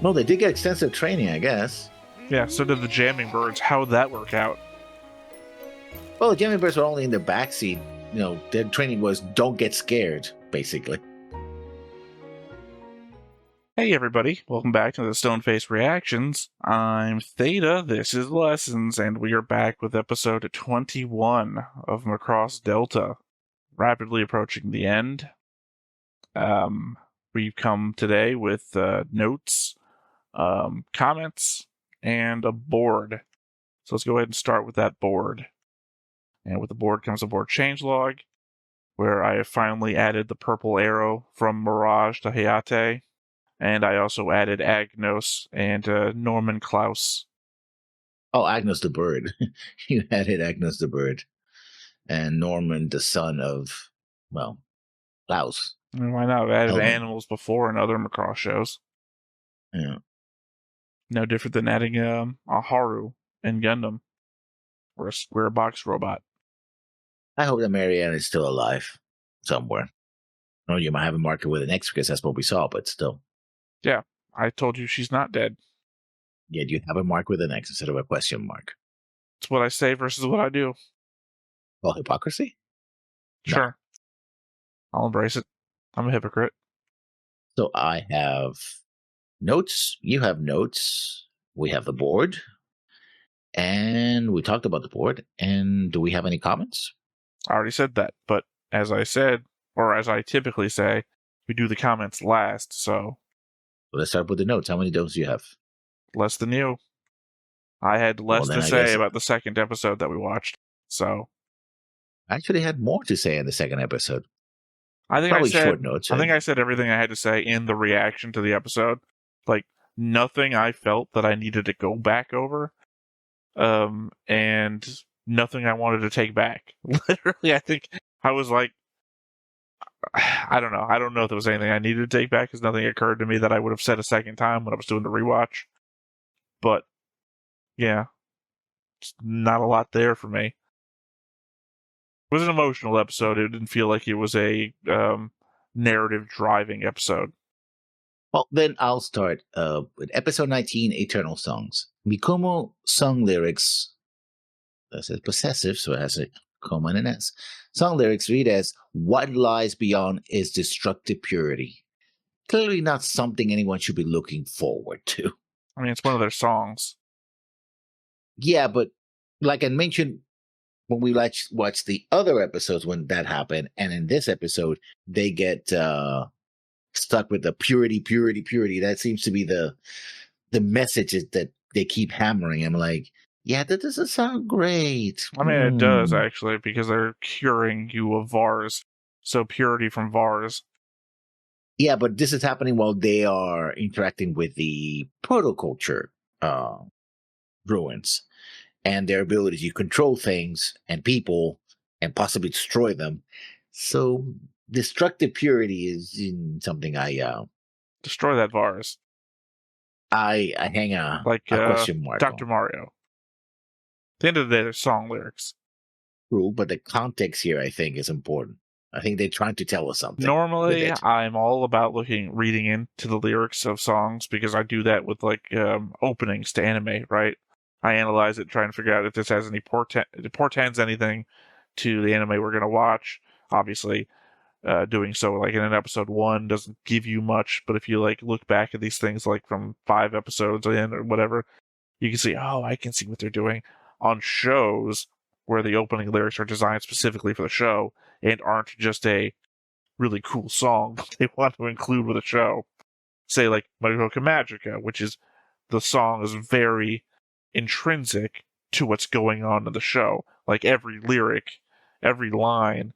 No, they did get extensive training, I guess. Yeah, so did the jamming birds. How'd that work out? Well, the jamming birds were only in the backseat. Their training was don't get scared, basically. Hey everybody, welcome back to the Stoneface Reactions. I'm Theta, this is Lessons, and we are back with episode 21 of Macross Delta, rapidly approaching the end. We've come today with notes, comments, and a board. So let's go ahead and start with that board. And with the board comes a board changelog, where I have finally added the purple arrow from Mirage to Hayate. And I also added Agnos and Norman Klaus. Oh, Agnes the bird. You added Agnes the bird. And Norman, the son of, well, Klaus. I mean, why not? I've added Elman. animals before in other Macross shows. Yeah. No different than adding a Haru in Gundam, or a square box robot. I hope that Marianne is still alive somewhere. Or you might have a marker with an X because that's what we saw, but still. Yeah, I told you she's not dead. Yeah, you have a mark with an X instead of a question mark. It's what I say versus what I do. Well, hypocrisy? Sure. No. I'll embrace it. I'm a hypocrite. So I have notes. You have notes. We have the board. And we talked about the board. And do we have any comments? I already said that, but as I said, or as I typically say, we do the comments last, so... Let's start with the notes. How many notes do you have? Less than you. I had less to say about the second episode that we watched, so... I actually had more to say in the second episode. I think Probably short notes. I think I said everything I had to say in the reaction to the episode. Like, nothing I felt that I needed to go back over. And nothing I wanted to take back. Literally, I think I was like, I don't know. I don't know if there was anything I needed to take back because nothing occurred to me that I would have said a second time when I was doing the rewatch. But, yeah, just not a lot there for me. It was an emotional episode. It didn't feel like it was a narrative-driving episode. Well, then I'll start with episode 19, Eternal Songs. Mikomo song lyrics, that says possessive, so it has a comma and an S. Song lyrics read as, "What lies beyond is destructive purity." Clearly not something anyone should be looking forward to. I mean, it's one of their songs. Yeah, but like I mentioned, when we watched the other episodes when that happened, and in this episode, they get stuck with the purity. That seems to be the messages that they keep hammering. I'm like, yeah, that doesn't sound great. I mean, it does, actually, because they're curing you of Vars. So purity from Vars. Yeah, but this is happening while they are interacting with the protoculture ruins and their ability to control things and people and possibly destroy them. So destructive purity is something I destroy that Vars. I hang a question mark. Dr. Mario. At the end of the day, they're song lyrics. True, but the context here I think is important. I think they're trying to tell us something. Normally, I'm all about reading into the lyrics of songs because I do that with openings to anime, right? I analyze it, trying to figure out if this has any portends anything to the anime we're going to watch. Obviously, doing so like in an episode 1 doesn't give you much, but if you look back at these things from 5 episodes in or whatever, you can see, oh, I can see what they're doing. On shows where the opening lyrics are designed specifically for the show and aren't just a really cool song they want to include with a show. Say like Madoka Magica, which is the song is very intrinsic to what's going on in the show. Like every lyric, every line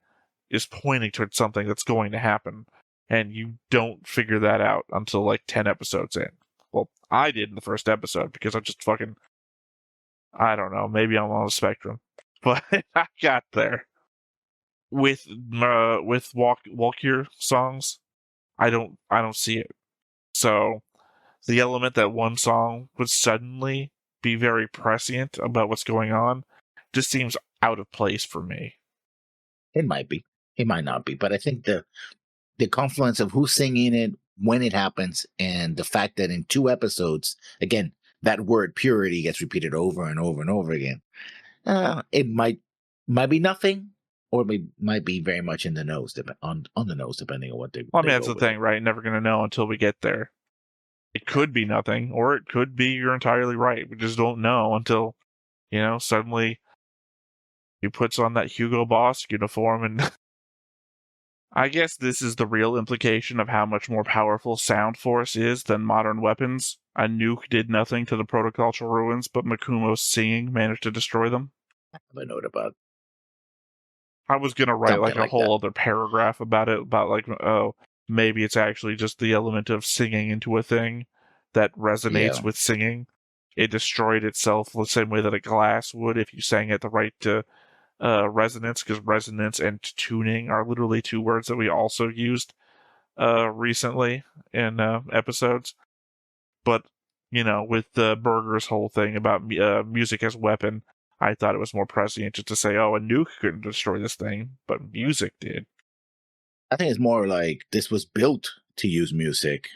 is pointing towards something that's going to happen, and you don't figure that out until 10 episodes in. Well, I did in the first episode because I just fucking, I don't know, maybe I'm on the spectrum, but I got there. With Walkure songs, I don't see it. So the element that one song would suddenly be very prescient about what's going on just seems out of place for me. It might be. It might not be. But I think the confluence of who's singing it, when it happens, and the fact that in 2 episodes, again, that word purity gets repeated over and over and over again. It might be nothing, or might be very much in the nose, on the nose, depending on what they Well, I mean, they that's go the with. thing, right? Never going to know until we get there. It could be nothing, or it could be you're entirely right. We just don't know until, suddenly he puts on that Hugo Boss uniform. And I guess this is the real implication of how much more powerful Sound Force is than modern weapons. A nuke did nothing to the protocultural ruins, but Makumo's singing managed to destroy them. I have a note about I was going to write something like a like that. whole other paragraph about it, about like, oh, maybe it's actually just the element of singing into a thing that resonates Yeah. with singing. It destroyed itself the same way that a glass would if you sang at the right resonance, because resonance and tuning are literally 2 words that we also used recently in episodes. But, with Berger's whole thing about music as weapon, I thought it was more prescient just to say, oh, a nuke couldn't destroy this thing, but music did. I think it's more like this was built to use music,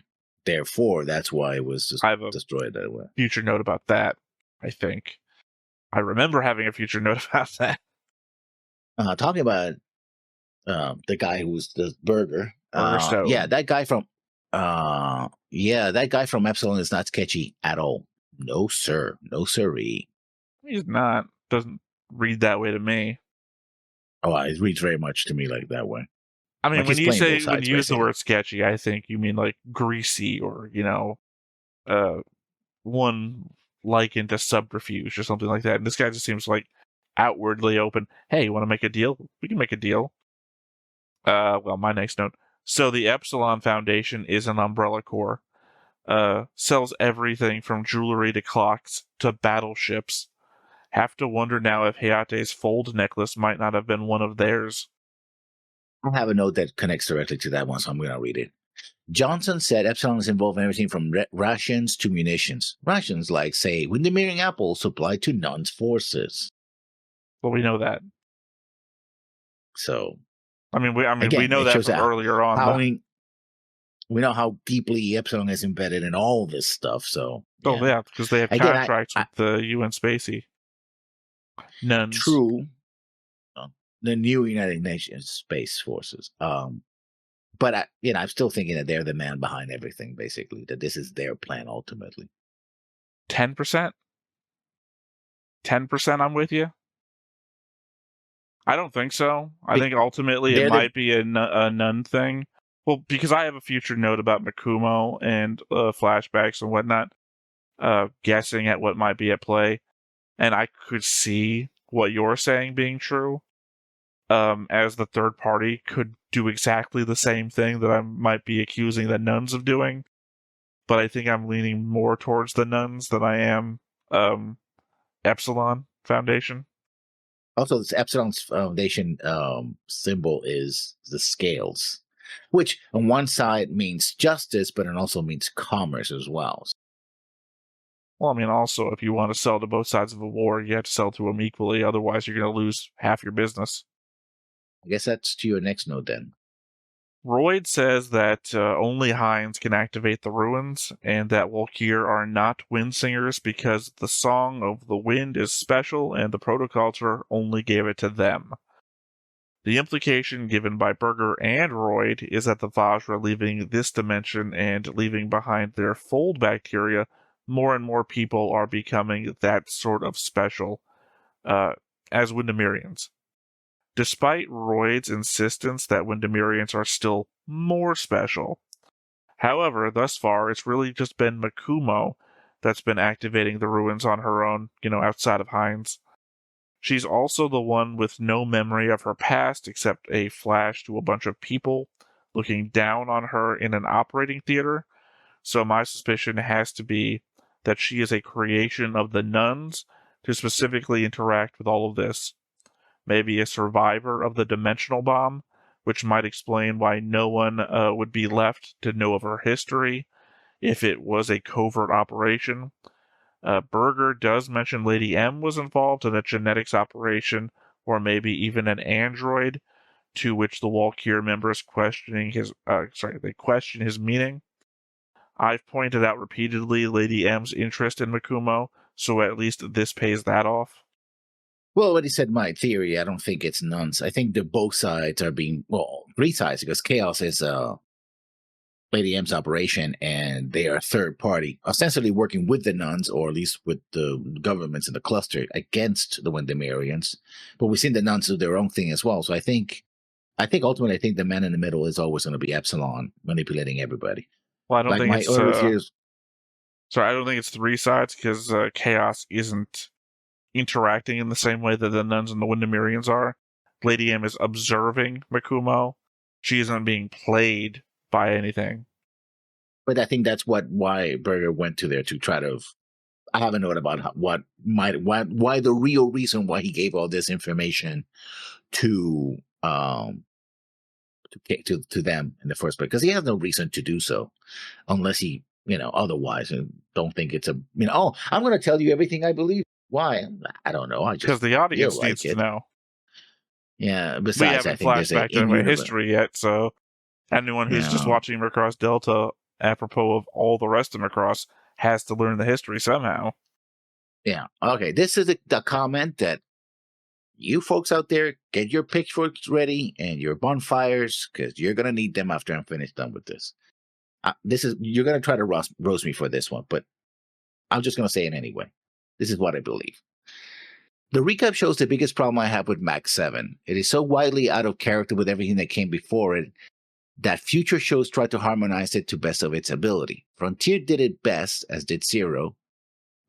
therefore that's why it was just I have a destroyed that way. future note about that, I think. I remember having a future note about that. Talking about the guy who was the burger. Burger Yeah, Stone. that guy from Epsilon is not sketchy at all. No sir, no siree. He's not. Doesn't read that way to me. Oh, it reads very much to me like that way. I mean, Like he's playing both when sides, you use the basically. word sketchy, I think you mean like greasy or, uh, one likened to subterfuge or something like that. And this guy just seems like outwardly open. Hey, you want to make a deal? We can make a deal. Well, my next note. So the Epsilon Foundation is an umbrella corps. Sells everything from jewelry to clocks to battleships. Have to wonder now if Hayate's fold necklace might not have been one of theirs. I have a note that connects directly to that one, so I'm going to read it. Johnson said Epsilon is involved in everything from rations to munitions. Rations like, say, Windermere Apple supplied to Nun's forces. Well, we know that. So We again, know it that shows from how, earlier on. how Though. we know how deeply Epsilon is embedded in all this stuff. So Oh yeah, yeah, because they have again, contracts with the UN Spacey nuns. true, the new United Nations Space Forces. But I'm still thinking that they're the man behind everything. Basically, that this is their plan ultimately. 10%. 10%. I'm with you. I don't think so. I think ultimately it They're the might be a nun thing. Well, because I have a future note about Makumo and flashbacks and whatnot, guessing at what might be at play, and I could see what you're saying being true. As the third party could do exactly the same thing that I might be accusing the nuns of doing, but I think I'm leaning more towards the nuns than I am Epsilon Foundation. Also, this Epsilon's foundation symbol is the scales, which on one side means justice, but it also means commerce as well. Well, I mean, also, if you want to sell to both sides of a war, you have to sell to them equally. Otherwise, you're going to lose half your business. I guess that's to your next note then. Royd says that only Hines can activate the ruins, and that Walkir are not wind singers because the Song of the Wind is special and the protoculture only gave it to them. The implication given by Berger and Royd is that the Vajra leaving this dimension and leaving behind their fold bacteria, more and more people are becoming that sort of special, as Windermerians. Despite Royd's insistence that Windermerians are still more special. However, thus far, it's really just been Makumo that's been activating the ruins on her own, outside of Hines. She's also the one with no memory of her past except a flash to a bunch of people looking down on her in an operating theater. So my suspicion has to be that she is a creation of the nuns to specifically interact with all of this. Maybe a survivor of the dimensional bomb, which might explain why no one would be left to know of her history if it was a covert operation. Berger does mention Lady M was involved in a genetics operation, or maybe even an android, to which the Walkir members question his meaning. I've pointed out repeatedly Lady M's interest in Makumo, so at least this pays that off. Well, what he said, my theory, I don't think it's nuns. I think that both sides are being, well, three sides, because Chaos is Lady M's operation, and they are a third party, ostensibly working with the nuns, or at least with the governments in the cluster, against the Windermerians. But we've seen the nuns do their own thing as well. So I think ultimately, I think the man in the middle is always going to be Epsilon manipulating everybody. Well, I don't Like think my it's early fears. sorry, I don't think it's three sides because Chaos isn't interacting in the same way that the nuns and the Windermerians are. Lady M is observing Makumo. She isn't being played by anything. But I think that's why Berger went to there to try to. I haven't known about why the real reason why he gave all this information to to them in the first place, because he has no reason to do so unless he otherwise, and don't think it's a oh, I'm going to tell you everything I believe. Why? I don't know. I just because the audience feel needs like to know. Yeah. We Besides, I haven't think there's flashed back to my in-universe. history yet, so anyone who's just Yeah. watching Macross Delta, apropos of all the rest of Macross, has to learn the history somehow. Yeah. Okay. This is the comment that you folks out there, get your pitchforks ready and your bonfires, because you're gonna need them after I'm finished done with this. You're gonna try to roast me for this one, but I'm just gonna say it anyway. This is what I believe. The recap shows the biggest problem I have with Mac 7. It is so widely out of character with everything that came before it that future shows try to harmonize it to best of its ability. Frontier did it best, as did Zero,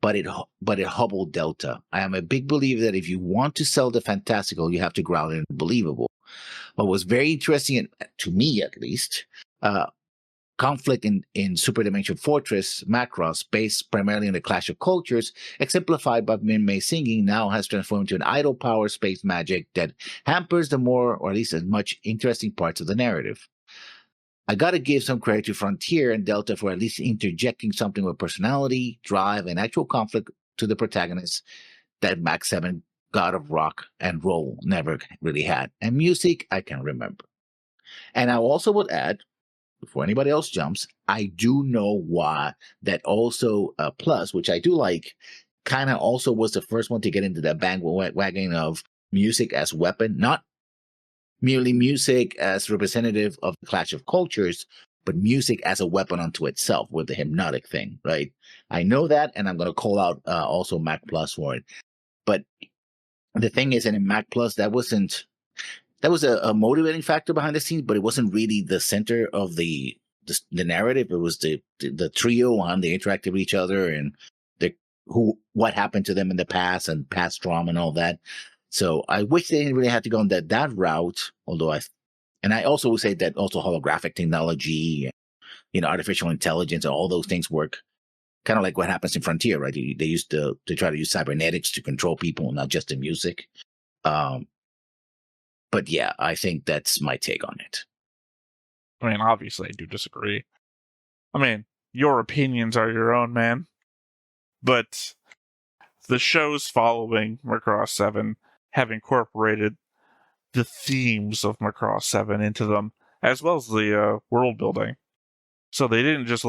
but it hobbled Delta. I am a big believer that if you want to sell the fantastical, you have to ground it in the believable. What was very interesting, to me at least, conflict in Super Dimension Fortress Macross, based primarily on the clash of cultures, exemplified by Min Mei singing, now has transformed into an idle power space magic that hampers the more, or at least as much, interesting parts of the narrative. I gotta give some credit to Frontier and Delta for at least interjecting something with personality, drive, and actual conflict to the protagonists that Mac 7 God of Rock and Roll never really had. And music, I can remember. And I also would add, before anybody else jumps, I do know why that also Plus, which I do like, kind of also was the first one to get into that bandwagon of music as weapon, not merely music as representative of the clash of cultures, but music as a weapon unto itself with the hypnotic thing, right? I know that, and I'm going to call out also Mac Plus for it. But the thing is, and in Mac Plus, that was a motivating factor behind the scenes, but it wasn't really the center of the narrative. It was the trio on they interacted with each other and what happened to them in the past and past trauma and all that. So I wish they didn't really have to go on that route. Although I also would say that also holographic technology, artificial intelligence, and all those things work kind of like what happens in Frontier, right? They used to try to use cybernetics to control people, not just the music. But yeah, I think that's my take on it. I mean, obviously, I do disagree. I mean, your opinions are your own, man. But the shows following Macross 7 have incorporated the themes of Macross 7 into them, as well as the world building. So they didn't just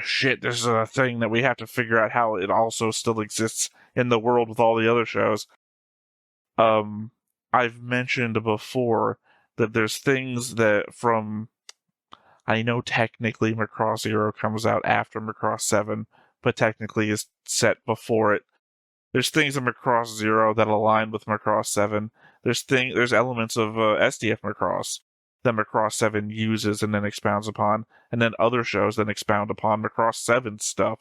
shit, this is a thing that we have to figure out how it also still exists in the world with all the other shows. I've mentioned before that there's things that I know technically Macross Zero comes out after Macross 7, but technically is set before it. There's things in Macross Zero that align with Macross 7. There's elements of SDF Macross that Macross 7 uses and then expounds upon, and then other shows then expound upon Macross 7 stuff.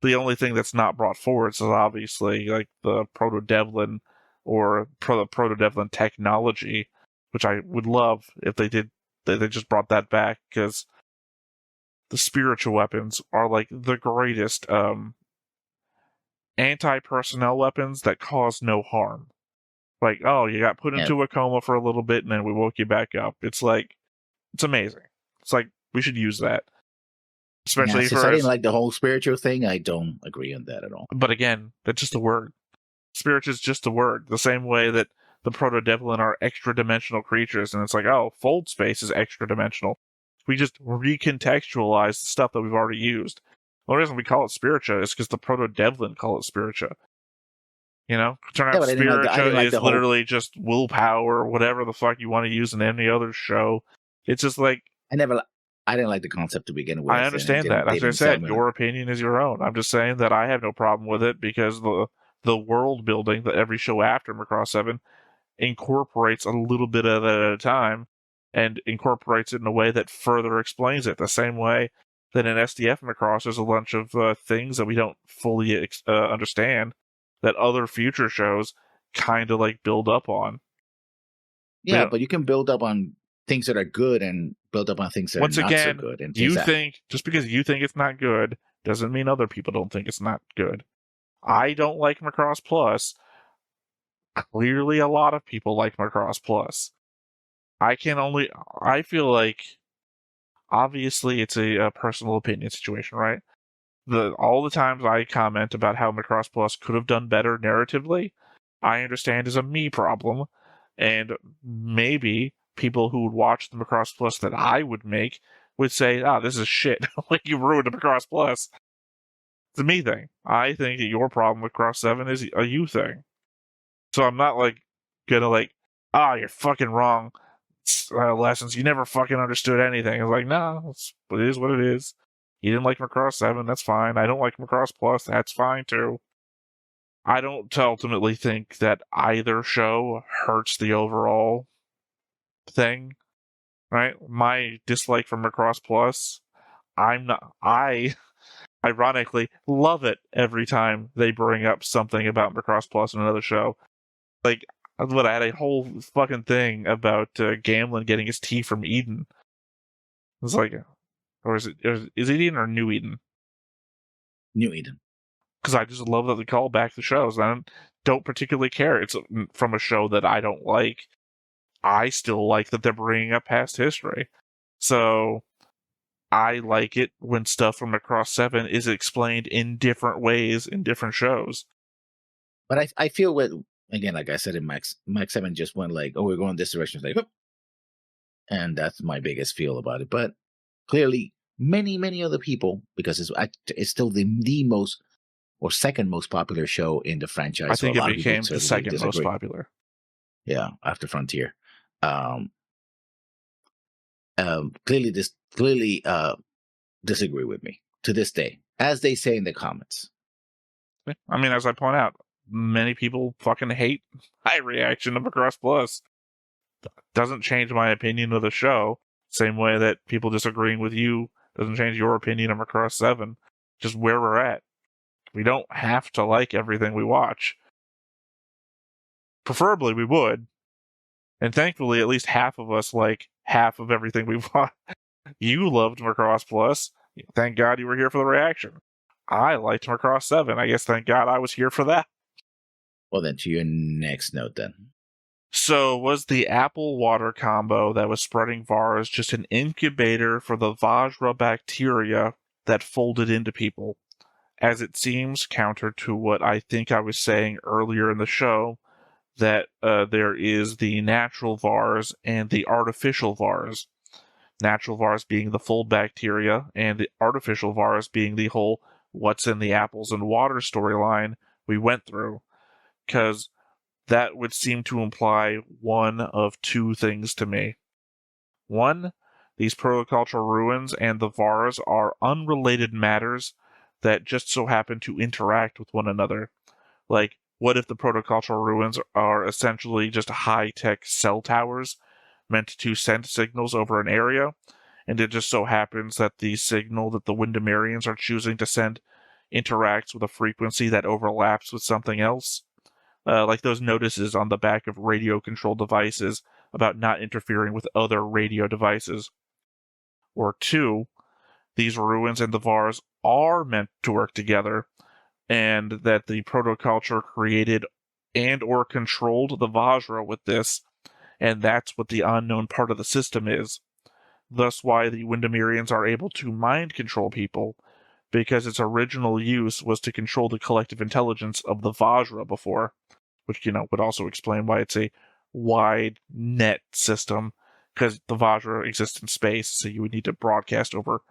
The only thing that's not brought forward is obviously like the Proto-Devlin or Proto-Devlin technology, which I would love if they did. They just brought that back, because the spiritual weapons are like the greatest anti-personnel weapons that cause no harm. Like, oh, you got put into a coma for a little bit and then we woke you back up. It's amazing. It's like, we should use that. Especially since I didn't like the whole spiritual thing, I don't agree on that at all. But again, that's just a word. Spirit is just a word. The same way that the Proto-Devlin are extra-dimensional creatures, and it's like, oh, fold space is extra-dimensional. We just recontextualize the stuff that we've already used. The only reason we call it Spiritia is because the Proto-Devlin call it Spiritia. Turn out but I didn't Spiritia like is the whole. literally just willpower, whatever the fuck you want to use in any other show. It's just like, I didn't like the concept to begin with. I understand that. As I said, your opinion is your own. I'm just saying that I have no problem with it because the world building that every show after Macross 7 incorporates a little bit of it at a time and incorporates it in a way that further explains it. The same way that in SDF Macross there's a bunch of things that we don't fully understand that other future shows kind of like build up on. Yeah, but you can build up on things that are good and build up on things that are not so good. And just because you think it's not good doesn't mean other people don't think it's not good. I don't like Macross Plus. Clearly, a lot of people like Macross Plus. I feel like, obviously, it's a personal opinion situation, right? All the times I comment about how Macross Plus could have done better narratively, I understand is a me problem, and maybe people who would watch the Macross Plus that I would make would say, this is shit. Like, you ruined the Macross Plus. It's a me thing. I think that your problem with Cross 7 is a you thing. So I'm not, gonna, you're fucking wrong. Lessons. You never fucking understood anything. It's like, no, it is what it is. You didn't like Macross 7, that's fine. I don't like Macross Plus, that's fine too. I don't ultimately think that either show hurts the overall thing, right? My dislike for Macross Plus, I ironically love it every time they bring up something about Macross Plus in another show. Like, I had a whole fucking thing about Gamlin getting his tea from Eden. It's like, or is it Eden or New Eden? New Eden. Because I just love that they call back the shows. I don't particularly care. It's from a show that I don't like. I still like that they're bringing up past history. So I like it when stuff from Macross 7 is explained in different ways in different shows. But I feel again, like I said in Max 7 just went like, we're going this direction. It's like, and that's my biggest feel about it. But clearly, many other people, because it's still the most or second most popular show in the franchise. I think so it became the second most popular. Yeah, after Frontier. Clearly disagree with me to this day, as they say in the comments. I mean, as I point out, many people fucking hate my reaction to Macross Plus. Doesn't change my opinion of the show. Same way that people disagreeing with you doesn't change your opinion of Macross 7. Just where we're at. We don't have to like everything we watch. Preferably we would. And thankfully, at least half of us like half of everything we watch. You loved Macross Plus. Thank God you were here for the reaction. I liked Macross 7. I guess thank God I was here for that. Well, then, to your next note, then. So, was the apple water combo that was spreading VARs just an incubator for the Vajra bacteria that folded into people? As it seems counter to what I think I was saying earlier in the show, that there is the natural VARs and the artificial VARs. Natural VARs being the full bacteria, and the artificial VARs being the whole what's in the apples and water storyline we went through. Because that would seem to imply one of two things to me. One, these protocultural ruins and the VARs are unrelated matters that just so happen to interact with one another. Like, what if the protocultural ruins are essentially just high-tech cell towers meant to send signals over an area, and it just so happens that the signal that the Windermerians are choosing to send interacts with a frequency that overlaps with something else? Like those notices on the back of radio-controlled devices about not interfering with other radio devices. Or two, these ruins and the VARs are meant to work together, and that the protoculture created and or controlled the Vajra with this, and that's what the unknown part of the system is. Thus why the Windermerians are able to mind control people, because its original use was to control the collective intelligence of the Vajra before, which, would also explain why it's a wide net system, because the Vajra exists in space, so you would need to broadcast over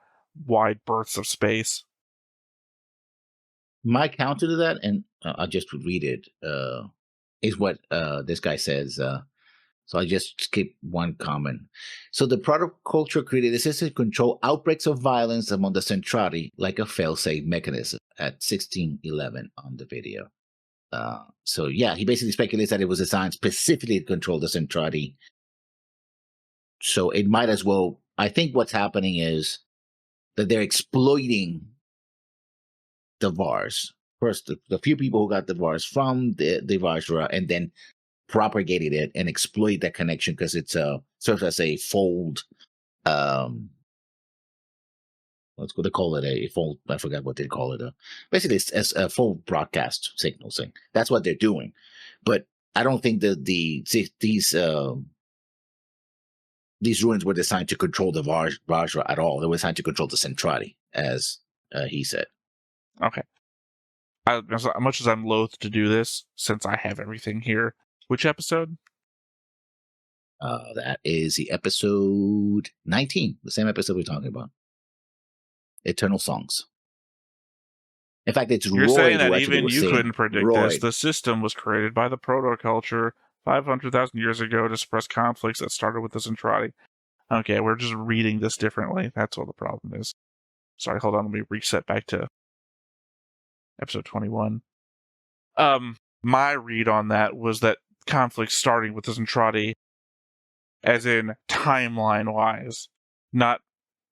wide berths of space. My counter to that, and I'll just read it, is what this guy says. So I just skip one comment. So the product culture created a system to control outbreaks of violence among the Centrati like a fail-safe mechanism at 1611 on the video. So yeah, he basically speculates that it was designed specifically to control the Centrati. So it might as well. I think what's happening is that they're exploiting the VARs. First, the few people who got the VARs from the Vajra, and then propagated it and exploit that connection because it's serves as a fold. What's what they call it? A fold. I forgot what they call it. Basically, it's as a full broadcast signal thing. That's what they're doing. But I don't think that these ruins were designed to control the Vajra at all. They were designed to control the Centrati, as he said. Okay. As much as I'm loath to do this, since I have everything here, which episode? That is the episode 19, the same episode we're talking about. Eternal Songs. In fact, it's You're Roy saying who that actually even was you saying, couldn't predict Roy, this. The system was created by the protoculture 500,000 years ago to suppress conflicts that started with the Centrati. Okay, we're just reading this differently. That's what the problem is. Sorry, hold on. Let me reset back to episode 21. My read on that was that conflict starting with the Centrati, as in timeline-wise, not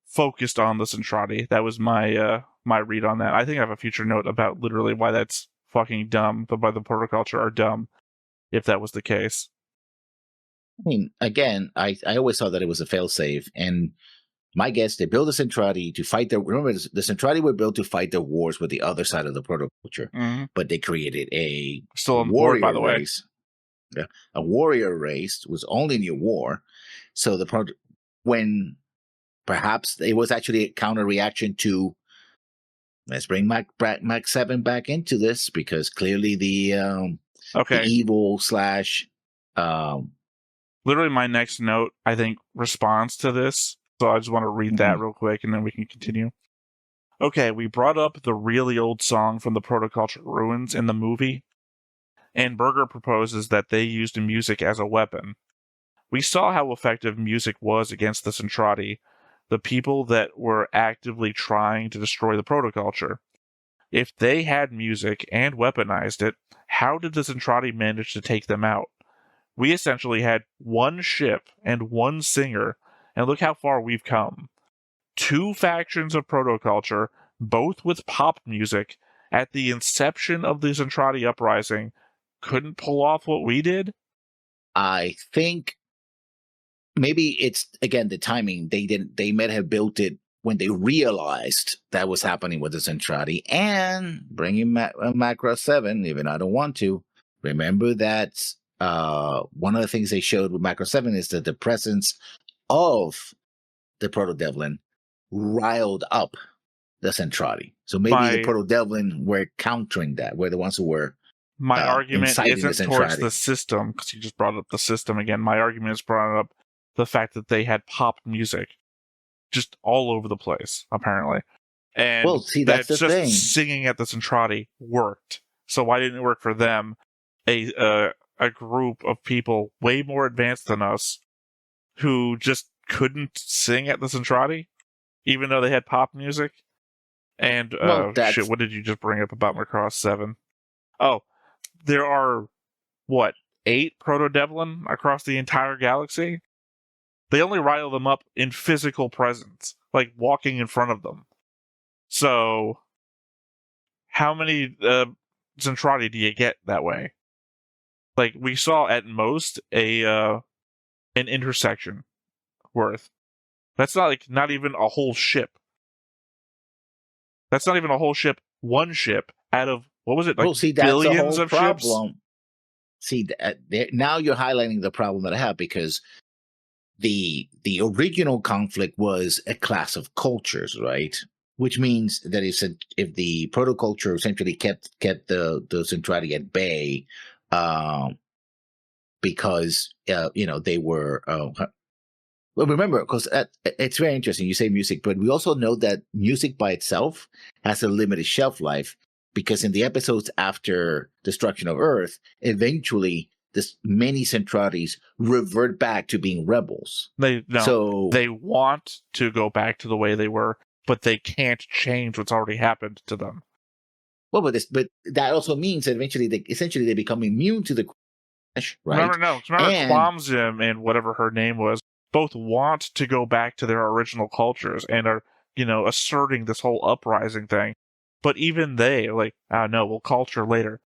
focused on the Centrati. That was my my read on that. I think I have a future note about literally why that's fucking dumb, but why the protoculture are dumb, if that was the case. I mean, again, I always thought that it was a failsafe, and my guess, they built the Centrati to fight remember, the Centrati were built to fight the wars with the other side of the protoculture, but they created a Still on the board, by the way. race. Yeah, a warrior race was only new war. So when perhaps it was actually a counter reaction to, let's bring Mac 7 back into this, because clearly the evil slash literally my next note, I think, responds to this. So I just want to read that real quick, and then we can continue. Okay, we brought up the really old song from the protoculture ruins in the movie, and Berger proposes that they used music as a weapon. We saw how effective music was against the Centrati, the people that were actively trying to destroy the protoculture. If they had music and weaponized it, how did the Centrati manage to take them out? We essentially had one ship and one singer, and look how far we've come. 2 factions of protoculture, both with pop music, at the inception of the Centrati uprising, couldn't pull off what we did? I think maybe it's, again, the timing. They might have built it when they realized that was happening with the Centrati, and bringing Macross 7, even I don't want to. Remember that one of the things they showed with Macross 7 is that the presence of the Proto-Devlin riled up the Centrati. So maybe the Proto-Devlin were countering that, were the ones who were my argument isn't towards the system, because you just brought up the system again. My argument is brought up the fact that they had pop music just all over the place, apparently. And well, see, that's the thing. Singing at the Centrati worked. So why didn't it work for them? A group of people way more advanced than us who just couldn't sing at the Centrati, even though they had pop music. And shit, what did you just bring up about Macross 7? Oh, there are, 8 Proto-Devlin across the entire galaxy? They only rile them up in physical presence, like walking in front of them. So, how many Centrati do you get that way? Like, we saw at most an intersection worth. That's not even a whole ship. That's not even a whole ship. One ship out of, what was it? Like, that's billions of problem. ships? See, now you're highlighting the problem that I have, because the original conflict was a class of cultures, right? Which means that if the protoculture essentially kept the Centrati at bay, because they were Well, remember, because it's very interesting. You say music, but we also know that music by itself has a limited shelf life because in the episodes after destruction of Earth, eventually this many centralities revert back to being rebels. They So, want to go back to the way they were, but they can't change what's already happened to them. well, but that also means that eventually they become immune to the crash, right? Remember And Quamsim and whatever her name was both want to go back to their original cultures and are, asserting this whole uprising thing. But even they are like, no, we'll culture later.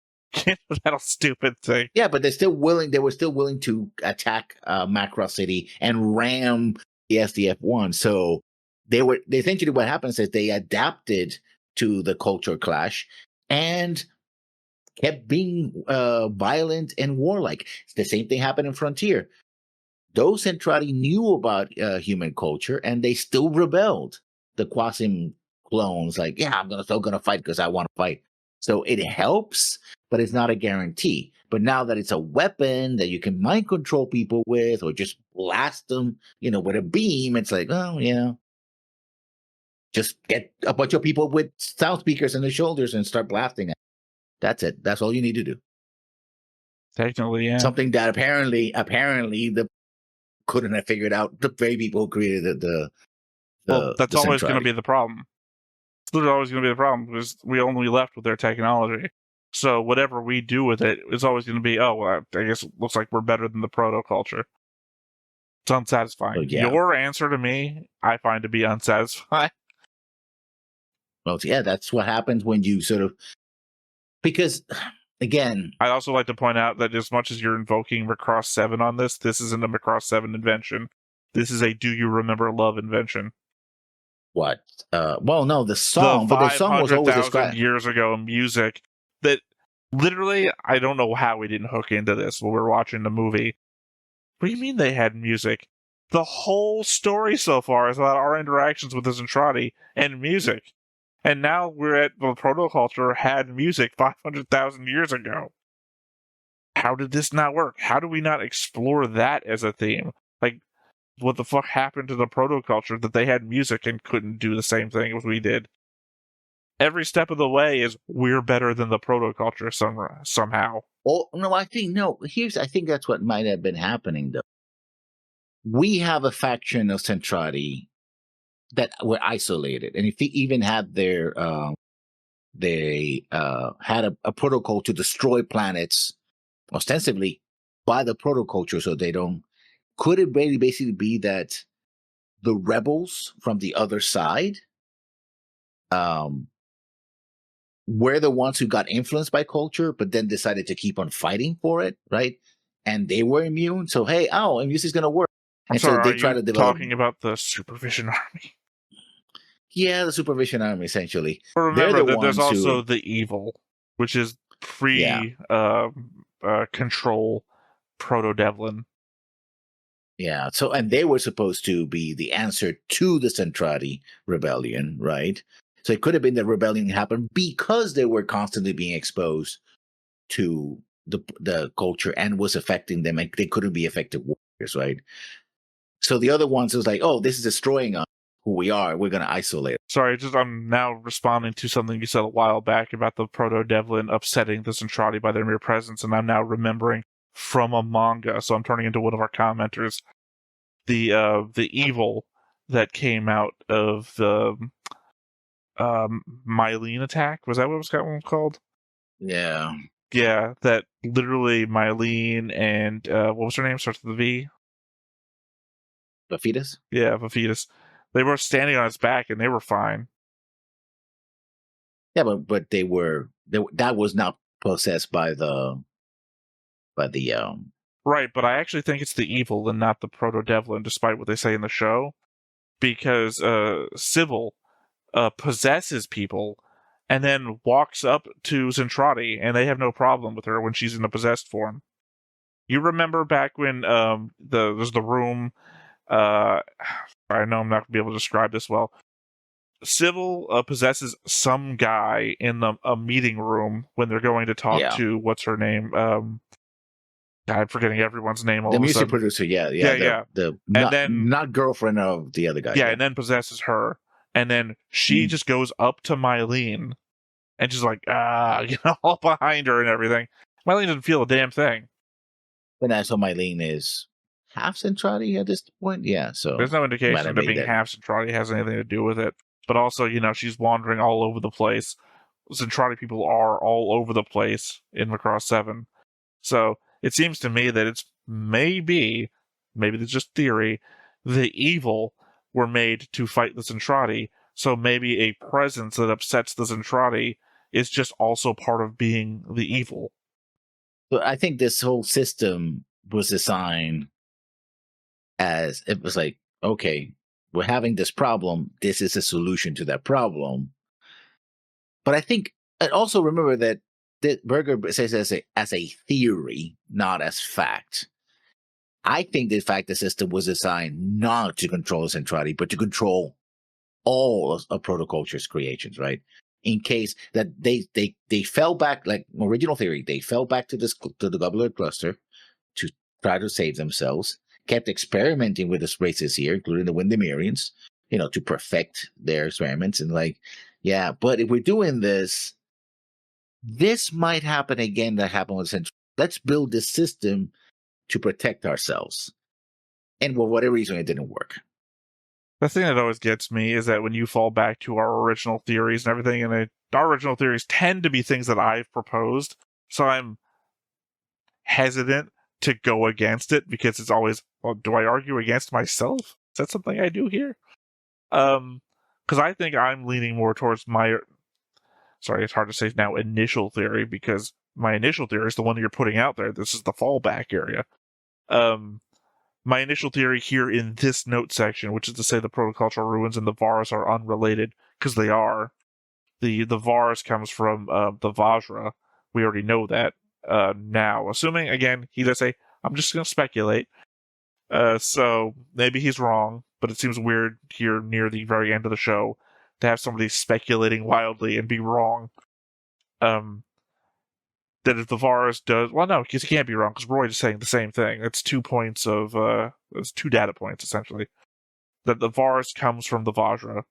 That stupid thing. yeah, but they're still willing. They were still willing to attack Macross City and ram the SDF-1. So they essentially what happens is they adapted to the culture clash and kept being violent and warlike. The same thing happened in Frontier. Those Centrati knew about human culture and they still rebelled. The Quasim clones, like, yeah, I'm still gonna fight because I want to fight. So it helps, but it's not a guarantee. But now that it's a weapon that you can mind control people with, or just blast them, with a beam, it's like, oh yeah, just get a bunch of people with sound speakers in the shoulders and start blasting it. That's it. That's all you need to do. Technically, yeah. Something that apparently the couldn't have figured out the very people who created that's always going to be Centrati. the problem. It's literally always going to be the problem because we only left with their technology. So whatever we do with it is always going to be, I guess it looks like we're better than the proto culture. It's unsatisfying. So, yeah. Your answer to me, I find to be unsatisfying. Well, yeah, that's what happens when you sort of, because again, I'd also like to point out that as much as you're invoking Macross 7 on this isn't a Macross 7 invention. This is a Do You Remember Love invention. What? Well, no, the song, but the song was always described years ago music that literally, I don't know how we didn't hook into this when we were watching the movie. What do you mean they had music? The whole story so far is about our interactions with the Zentradi and music. And now we're at the protoculture had music 500,000 years ago. How did this not work? How do we not explore that as a theme? Like, what the fuck happened to the protoculture that they had music and couldn't do the same thing as we did? Every step of the way is we're better than the protoculture somehow. Oh no, I think that's what might have been happening though. We have a faction of Centrati that were isolated, and if they even had they had a protocol to destroy planets ostensibly by the protoculture, so they don't. Could it really basically be that the rebels from the other side were the ones who got influenced by culture, but then decided to keep on fighting for it, right? And they were immune. So hey, music's gonna work. So they try to develop. Talking about the Supervision Army? Yeah, the Supervision Army, essentially. But remember that there's also the evil, which is control Proto-Devlin. Yeah, so, and they were supposed to be the answer to the Centrati rebellion, right? So it could have been that rebellion happened because they were constantly being exposed to the culture and was affecting them, and they couldn't be effective warriors, right? So the other ones was like, oh, this is destroying us, who we are. We're going to isolate. Sorry, I'm now responding to something you said a while back about the Proto-Devlin upsetting the Zentradi by their mere presence, and I'm now remembering from a manga, so I'm turning into one of our commenters. The evil that came out of the Mylene attack, was that what it was called? Yeah, that literally Mylene and what was her name? Starts with a V. Vafidus? Yeah, Vafidus. They were standing on its back and they were fine. Yeah, but that was not possessed by the Right, but I actually think it's the evil and not the Proto-Devlin, despite what they say in the show, because Civil possesses people and then walks up to Zentradi, and they have no problem with her when she's in the possessed form. You remember back when there's the room. I know I'm not going to be able to describe this well. Civil possesses some guy in a meeting room when they're going to talk to what's her name, I'm forgetting everyone's name all The of a music sudden. producer, Yeah, yeah. the And then not girlfriend of the other guy. yeah, and then possesses her, and then she just goes up to Mylene and just like all behind her and everything. Mylene doesn't feel a damn thing. But now, so Mylene is half Centrati at this point. Yeah, so There's no might indication have that made being that. half Centrati has anything to do with it. But also, she's wandering all over the place. Centrati people are all over the place in Macross 7. So it seems to me that it's maybe it's just theory, the evil were made to fight the Centrati. So maybe a presence that upsets the Centrati is just also part of being the evil. But I think this whole system was designed as it was like, okay, we're having this problem. This is a solution to that problem. But I think, and also remember that Berger says as a theory, not as fact. I think the fact the system was designed not to control Centrati, but to control all of Protoculture's creations, right? In case that they fell back, like original theory, they fell back to the Gobbler cluster to try to save themselves, kept experimenting with the races here, including the Windemirians, to perfect their experiments. And like, yeah, but if we're doing this, this might happen again that happened with Central. Let's build this system to protect ourselves. And for whatever reason, it didn't work. The thing that always gets me is that when you fall back to our original theories and everything, and our original theories tend to be things that I've proposed, so I'm hesitant to go against it because it's always, well, do I argue against myself? Is that something I do here? Because I think I'm leaning more towards sorry, it's hard to say now, initial theory, because my initial theory is the one that you're putting out there. This is the fallback area. My initial theory here in this note section, which is to say the protocultural ruins and the Vars are unrelated, because they are. The Vars comes from the Vajra. We already know that now. Assuming, again, he does say, I'm just going to speculate. So maybe he's wrong, but it seems weird here near the very end of the show to have somebody speculating wildly and be wrong. That if the Vars does, well, no, because he can't be wrong, because Roy is saying the same thing. It's 2 points of, it's 2 data points, essentially. That the Vars comes from the Vajra.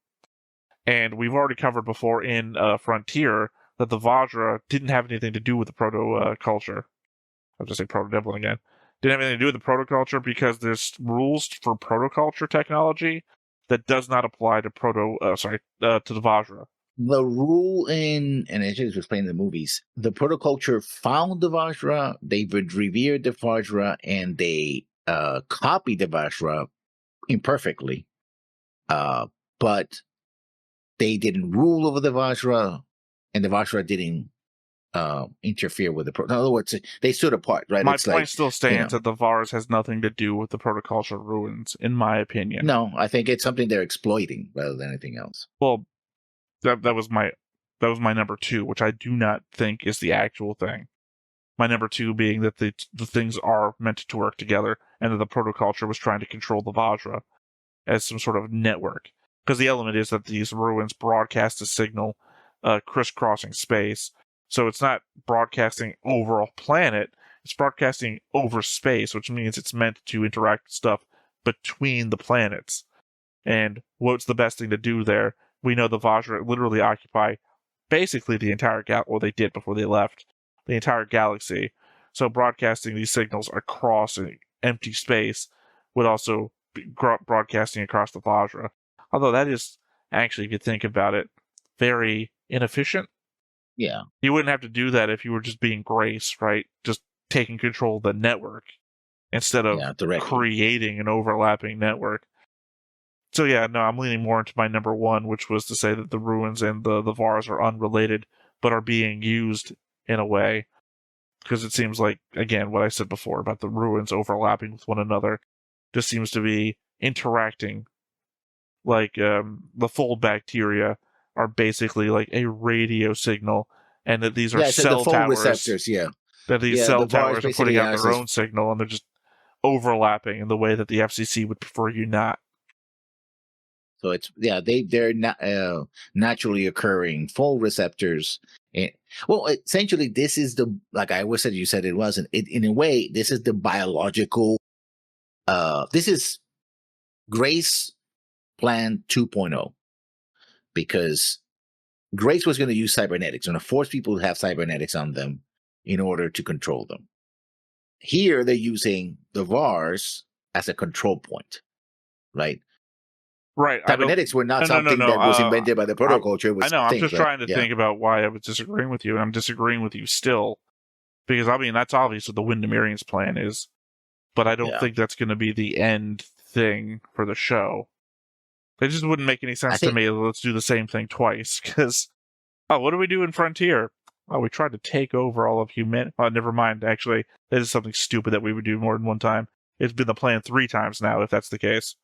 And we've already covered before in Frontier that the Vajra didn't have anything to do with the proto-culture. I'll just say proto-Devlin again. Didn't have anything to do with the proto-culture because there's rules for proto-culture technology that does not apply to to the Vajra. The rule and it just explained in the movies, the protoculture found the Vajra, they revered the Vajra, and they copied the Vajra imperfectly. But they didn't rule over the Vajra, and the Vajra didn't interfere with the in other words, they stood apart, right? My point still stands that the Vars has nothing to do with the protoculture ruins, in my opinion. No, I think it's something they're exploiting rather than anything else. Well, that was my number 2, which I do not think is the actual thing. My number 2 being that the things are meant to work together, and that the protoculture was trying to control the Vajra as some sort of network. Because the element is that these ruins broadcast a signal crisscrossing space. So it's not broadcasting over a planet, it's broadcasting over space, which means it's meant to interact with stuff between the planets. And what's the best thing to do there? We know the Vajra literally occupy basically the entire galaxy. Well, they did before they left. The entire galaxy. So broadcasting these signals across an empty space would also be broadcasting across the Vajra. Although that is, actually, if you think about it, very inefficient. Yeah. You wouldn't have to do that if you were just being Grace, right? Just taking control of the network instead of creating an overlapping network. So yeah, no, I'm leaning more into my number 1, which was to say that the ruins and the Vars are unrelated, but are being used in a way. Because it seems like, again, what I said before about the ruins overlapping with one another just seems to be interacting. Like, the fold bacteria are basically like a radio signal, and that these are cell the towers. Receptors, that these cell towers are putting out their own signal, and they're just overlapping in the way that the FCC would prefer you not. So it's they're not naturally occurring full receptors Well, essentially, this is like I always said, you said it wasn't. In a way, this is the biological. This is Grace Plan 2.0, because Grace was going to use cybernetics, going to force people to have cybernetics on them in order to control them. Here, they're using the VARs as a control point, right? Right. Cybernetics were not something that was invented by the protoculture. I know. I'm just trying to think about why I was disagreeing with you, and I'm disagreeing with you still. Because, I mean, that's obvious what the Windermerean's plan is. But I don't think that's going to be the end thing for the show. It just wouldn't make any sense to me. Let's do the same thing twice. Because, what do we do in Frontier? Oh, we tried to take over all of humanity. Oh, never mind. Actually, that is something stupid that we would do more than one time. It's been the plan 3 times now, if that's the case.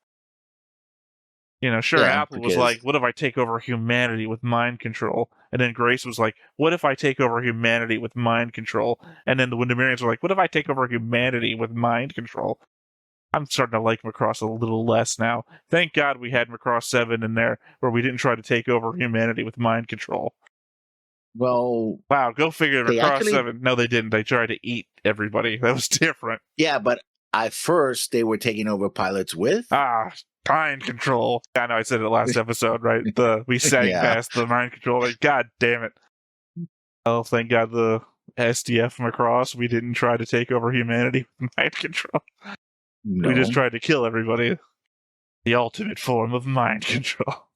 You know, sure, Apple was like, what if I take over humanity with mind control? And then Grace was like, what if I take over humanity with mind control? And then the Windermereans were like, what if I take over humanity with mind control? I'm starting to like Macross a little less now. Thank God we had Macross 7 in there where we didn't try to take over humanity with mind control. Well, wow, go figure. Macross 7. No, they didn't. They tried to eat everybody. That was different. Yeah, but at first they were taking over pilots with mind control. I know I said it last episode, right? We sang past the mind control. Like, God damn it. Oh, thank God the SDF Macross, we didn't try to take over humanity with mind control. No. We just tried to kill everybody. The ultimate form of mind control.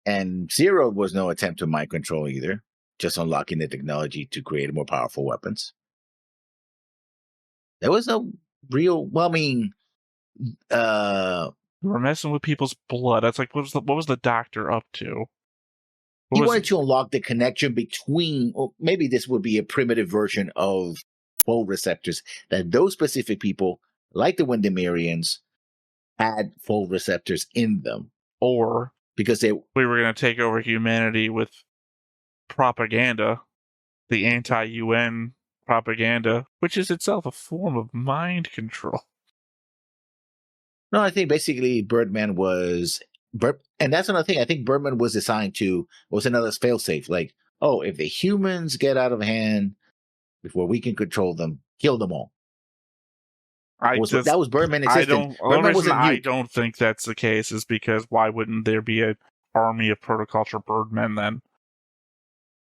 And Zero was no attempt to mind control either. Just unlocking the technology to create more powerful weapons. There was no real, well, I mean, we're messing with people's blood. That's like, what was the doctor up to? He wanted to unlock the connection between, or maybe this would be a primitive version of fold receptors, that those specific people, like the Windermereans, had fold receptors in them. Or because we were going to take over humanity with propaganda, the anti-UN propaganda, which is itself a form of mind control. No, I think basically Birdman was, and that's another thing. I think Birdman was designed to, was another failsafe. Like, oh, if the humans get out of hand before we can control them, kill them all. That was Birdman existing. I don't think that's the case is because why wouldn't there be an army of protoculture Birdmen then?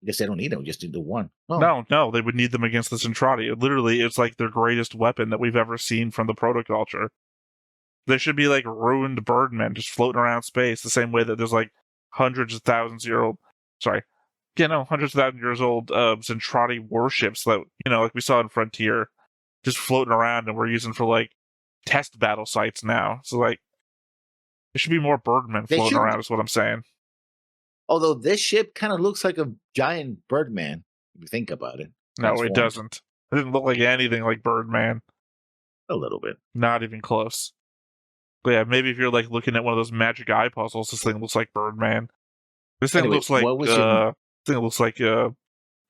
I guess they don't need them, just need the one. Oh. No, they would need them against the Centrati. Literally, it's like their greatest weapon that we've ever seen from the protoculture. There should be like ruined Birdmen just floating around space, the same way that there's like hundreds of thousands years old Centrati warships that, like we saw in Frontier, just floating around and we're using for like test battle sites now. So like, there should be more Birdmen floating around is what I'm saying. Although this ship kind of looks like a giant Birdman, if you think about it. No, it doesn't. It didn't look like anything like Birdman. A little bit. Not even close. But yeah, maybe if you're like looking at one of those magic eye puzzles, this thing looks like Birdman. This thing looks like a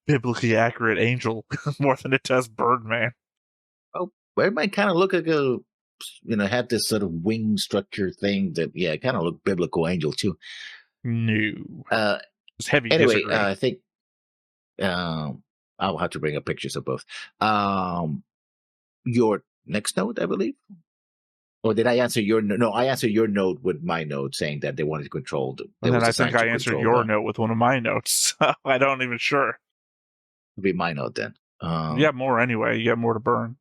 biblically accurate angel more than it does Birdman. Oh, Birdman kind of look like had this sort of wing structure thing that, kind of looked biblical angel too. No. It's heavy. Anyway, I think I'll have to bring up pictures of both. Your next note, I believe. Or did I answer your note? No, I answered your note with my note saying that they wanted to control them. And then I think I answered your note with one of my notes. I don't even sure. It'll be my note then. You have more anyway. You have more to burn.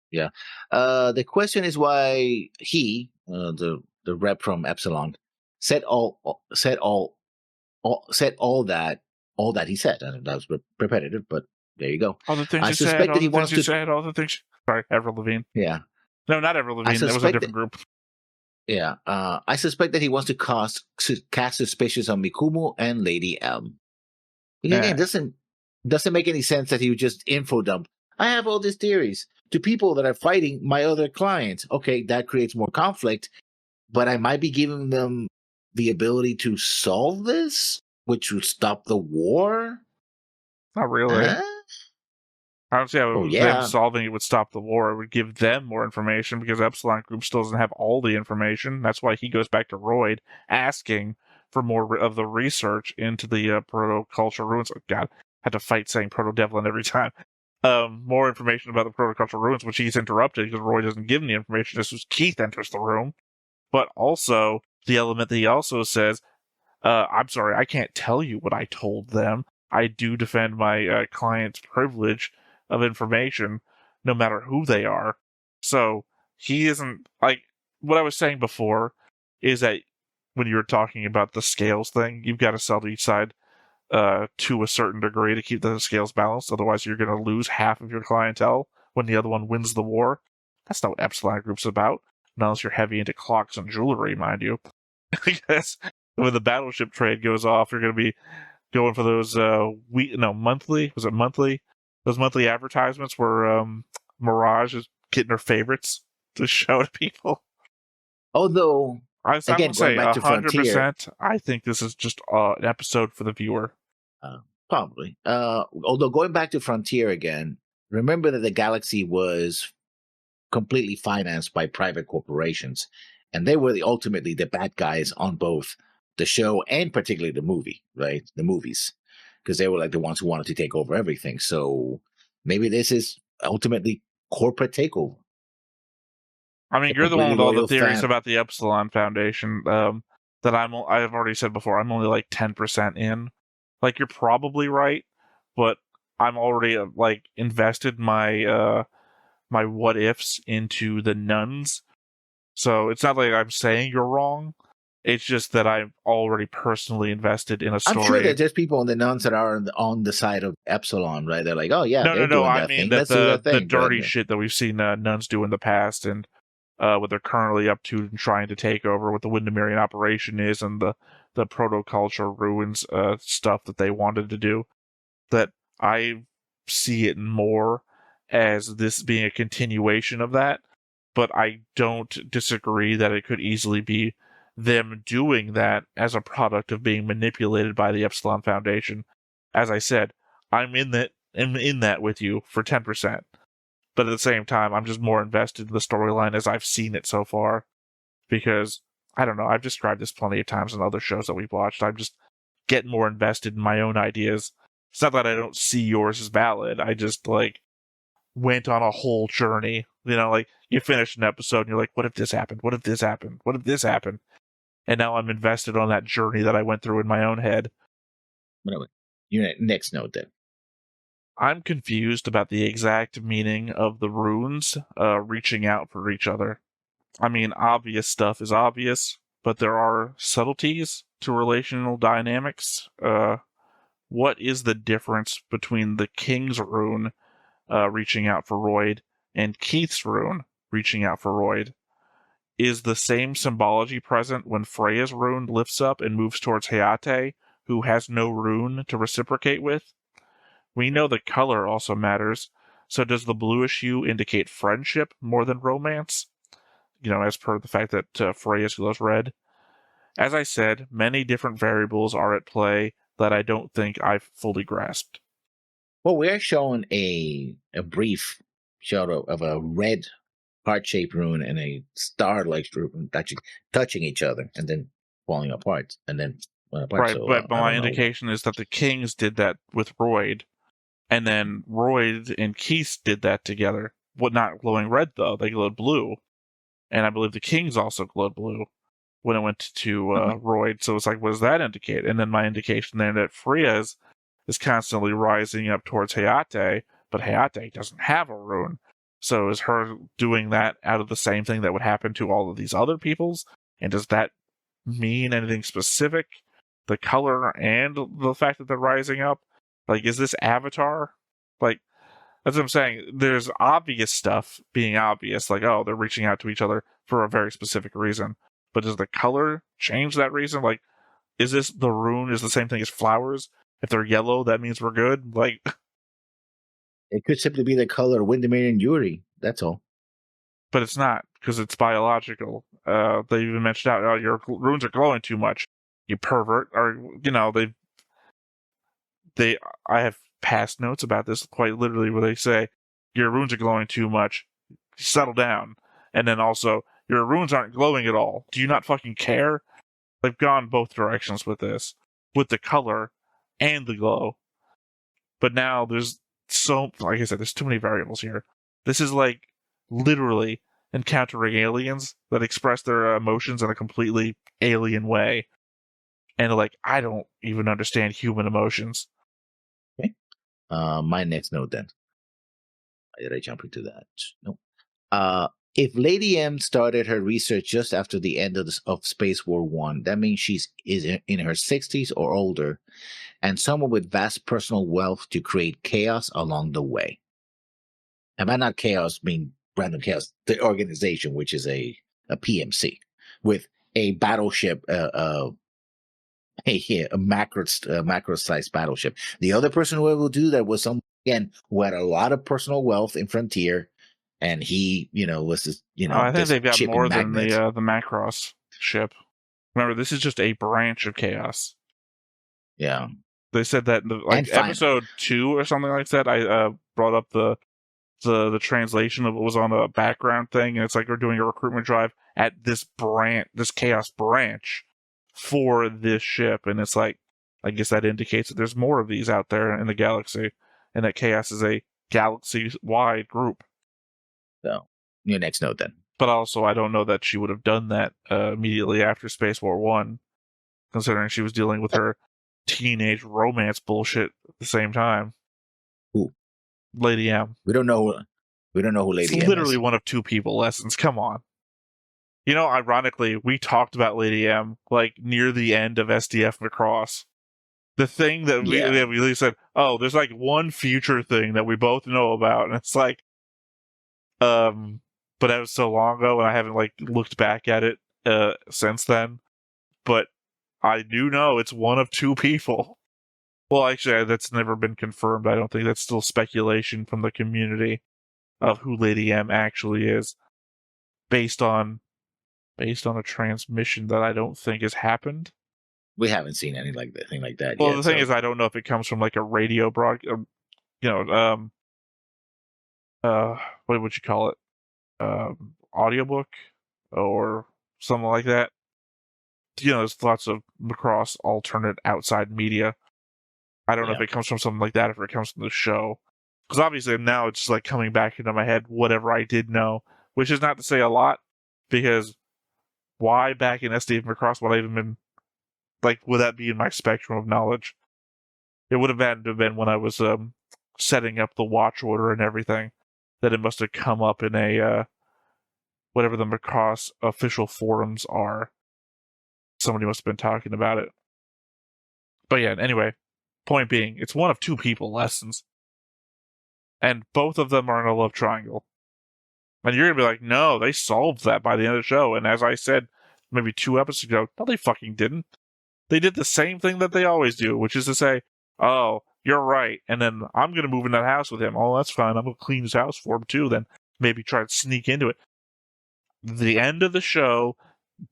Yeah. The question is why he, the rep from Epsilon, said all that he said. And that was repetitive, but there you go. All the things you said, all the things you said, all the things. Sorry, Avril Lavigne. Yeah. No, not Avril Lavigne. That was a different group. Yeah. I suspect that he wants to cast suspicion on Mikumu and Lady M. Again, doesn't make any sense that he would just info dump. I have all these theories to people that are fighting my other clients. Okay, that creates more conflict, but I might be giving them the ability to solve this, which would stop the war. Not really. I don't see how them solving it would stop the war. It would give them more information because Epsilon Group still doesn't have all the information. That's why he goes back to Royd asking for more of the research into the proto-culture ruins. Oh, God, I had to fight saying proto-devlin every time. More information about the proto-cultural ruins, which he's interrupted because Roy doesn't give him the information as soon as Keith enters the room. But also, the element that he also says, I'm sorry, I can't tell you what I told them. I do defend my client's privilege of information, no matter who they are. So, he isn't, like, what I was saying before is that when you were talking about the scales thing, you've got to sell to each side to a certain degree to keep the scales balanced. Otherwise, you're going to lose half of your clientele when the other one wins the war. That's not what Epsilon Group's about. Not unless you're heavy into clocks and jewelry, mind you. Because when the battleship trade goes off, you're going to be going for those monthly. Was it monthly? Those monthly advertisements where Mirage is getting her favorites to show to people. Although, I'm again, going to say going back to Frontier, 100%. I think this is just an episode for the viewer. probably. Although going back to Frontier again, remember that the galaxy was completely financed by private corporations, and they were ultimately the bad guys on both the show and particularly the movie, right? The movies, because they were like the ones who wanted to take over everything. So maybe this is ultimately corporate takeover. I mean, you're the one with all the theories about the Epsilon Foundation that I've already said before. I'm only like 10% in. Like, you're probably right, but I'm already like invested my my what ifs into the nuns. So it's not like I'm saying you're wrong. It's just that I'm already personally invested in a story. I'm sure that there's people on the nuns that are on the side of Epsilon, right? They're like, oh yeah, they're doing that thing. Let's do that thing. The dirty shit that we've seen nuns do in the past, and what they're currently up to and trying to take over, what the Windemirian operation is, and the proto-culture ruins stuff that they wanted to do. That I see it more as this being a continuation of that, but I don't disagree that it could easily be them doing that as a product of being manipulated by the Epsilon Foundation. As I said, I'm in that with you for 10%. But at the same time, I'm just more invested in the storyline as I've seen it so far. Because, I don't know, I've described this plenty of times in other shows that we've watched. I'm just getting more invested in my own ideas. It's not that I don't see yours as valid. I just, went on a whole journey. You finish an episode and you're like, what if this happened? What if this happened? What if this happened? And now I'm invested on that journey that I went through in my own head. Next note then. I'm confused about the exact meaning of the runes reaching out for each other. I mean, obvious stuff is obvious, but there are subtleties to relational dynamics. What is the difference between the King's rune reaching out for Royd and Keith's rune reaching out for Royd? Is the same symbology present when Freya's rune lifts up and moves towards Hayate, who has no rune to reciprocate with? We know the color also matters, so does the bluish hue indicate friendship more than romance? As per the fact that Freya's glows red. As I said, many different variables are at play that I don't think I've fully grasped. Well, we are shown a brief shadow of a red heart-shaped rune and a star-like rune touching each other and then falling apart and then went apart. Right, so, but my indication is that the Kings did that with Royd, and then Royd and Keith did that together. Not glowing red, though. They glowed blue. And I believe the Kings also glowed blue when it went to Royd. So it's like, what does that indicate? And then my indication then that Freya's is constantly rising up towards Hayate, but Hayate doesn't have a rune. So is her doing that out of the same thing that would happen to all of these other peoples? And does that mean anything specific? The color and the fact that they're rising up? Is this Avatar? That's what I'm saying. There's obvious stuff being obvious, they're reaching out to each other for a very specific reason. But does the color change that reason? Is this the rune is the same thing as flowers? If they're yellow, that means we're good? It could simply be the color Windemirian Yuri. That's all. But it's not, because it's biological. They even mentioned out, your runes are glowing too much, you pervert. Or, I have past notes about this quite literally where they say, your runes are glowing too much, settle down. And then also, your runes aren't glowing at all. Do you not fucking care? They've gone both directions with this, with the color and the glow. But now there's like I said, there's too many variables here. This is like literally encountering aliens that express their emotions in a completely alien way. And like, I don't even understand human emotions. Okay. My next note then. Did I jump into that? No. If Lady M started her research just after the end of Space War One, that means she's in her 60s or older, and someone with vast personal wealth to create chaos along the way. And by not chaos mean random chaos, the organization, which is a PMC with a battleship, a macro sized battleship. The other person who will do that was someone again who had a lot of personal wealth in Frontier, and he, was just, I think just they've got chipping more than magnets. the Macross ship. Remember, this is just a branch of chaos. Yeah. They said that in episode 2 or something like that. I brought up the translation of what was on a background thing, and it's like we're doing a recruitment drive at this chaos branch for this ship, and it's like, I guess that indicates that there's more of these out there in the galaxy, and that chaos is a galaxy-wide group. So, your next note then. But also, I don't know that she would have done that immediately after Space War 1, considering she was dealing with her teenage romance bullshit at the same time. Who? Lady M. We don't know who Lady M is. Literally one of two people lessons. Come on. Ironically, we talked about Lady M like near the end of SDF Macross. The thing that we really said, oh, there's like one future thing that we both know about, and it's like, but that was so long ago, and I haven't like looked back at it since then. But I do know it's one of two people. Well, actually, that's never been confirmed. I don't think that's still speculation from the community of who Lady M actually is, based on a transmission that I don't think has happened. We haven't seen anything like that. Well, yet, the thing is, I don't know if it comes from like a radio broadcast, what would you call it? Audiobook or something like that. There's lots of Macross alternate outside media. I don't know if it comes from something like that, or if it comes from the show. Because obviously now it's just like coming back into my head whatever I did know, which is not to say a lot, because why back in SD Macross would I even been like, would that be in my spectrum of knowledge? It would have had to have been when I was setting up the watch order and everything, that it must have come up in a whatever the Macross official forums are. Somebody must have been talking about it. But yeah, anyway, point being, it's one of two people lessons. And both of them are in a love triangle. And you're going to be like, no, they solved that by the end of the show. And as I said maybe 2 episodes ago, no, they fucking didn't. They did the same thing that they always do, which is to say, oh, you're right, and then I'm going to move in that house with him. Oh, that's fine. I'm going to clean his house for him, too. Then maybe try to sneak into it. The end of the show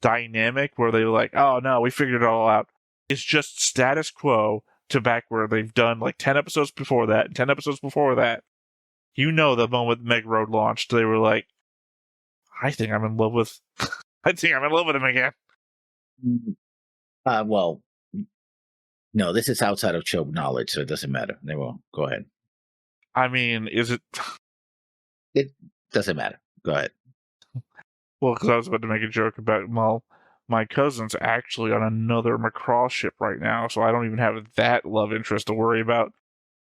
dynamic where they were like, oh, no, we figured it all out. It's just status quo to back where they've done like 10 episodes before that, and 10 episodes before that. The moment Meg Road launched, they were like, I think I'm in love with him again. Well, no, this is outside of show knowledge, so it doesn't matter. They will go ahead. I mean, is it? It doesn't matter. Go ahead. Well, because I was about to make a joke about, well, my cousin's actually on another Macross ship right now, so I don't even have that love interest to worry about.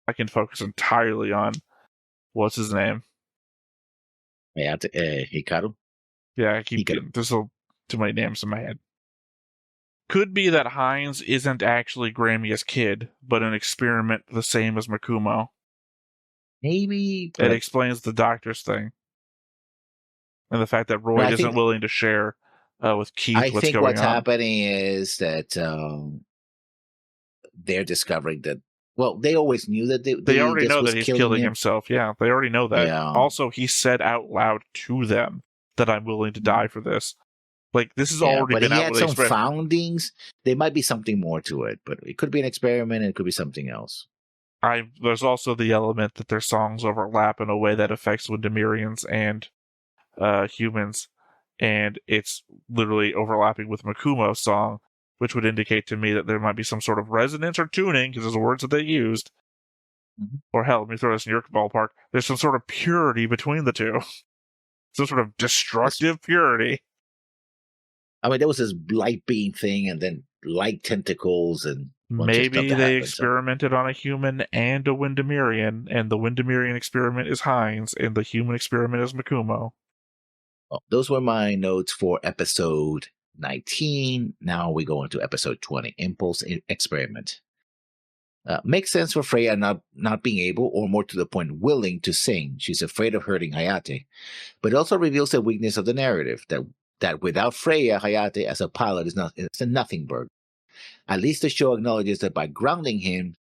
I can focus entirely on what's his name? Hikaru? Yeah, I keep getting too many names in my head. Could be that Hines isn't actually Gramia's kid, but an experiment the same as Makumo. Maybe. It explains the doctor's thing. And the fact that Roy isn't willing to share with Keith what's going on. I think what's happening is that they're discovering that. Well, they always knew that they already know that he's killing himself. Yeah, they already know that. Yeah. Also, he said out loud to them that I'm willing to die for this. Like, this has already been out. But he had some foundings. There might be something more to it, but it could be an experiment and it could be something else. There's also the element that their songs overlap in a way that affects Windemirians and humans, and it's literally overlapping with Makumo's song, which would indicate to me that there might be some sort of resonance or tuning, because those are words that they used. Mhm. Or hell, let me throw this in your ballpark. There's some sort of purity between the two. Some sort of destructive purity. I mean, there was this light beam thing, and then light tentacles, and a bunch of stuff Maybe that they happened. So, experimented on a human and a Windemirian, and the Windemirian experiment is Heinz, and the human experiment is Makumo. well, those were my notes for episode 19. Now we go into episode 20, Impulse Experiment. Makes sense for Freya not being able, or more to the point, willing to sing. She's afraid of hurting Hayate, but it also reveals the weakness of the narrative that without Freya, Hayate as a pilot it's a nothing bird. At least the show acknowledges that by grounding him,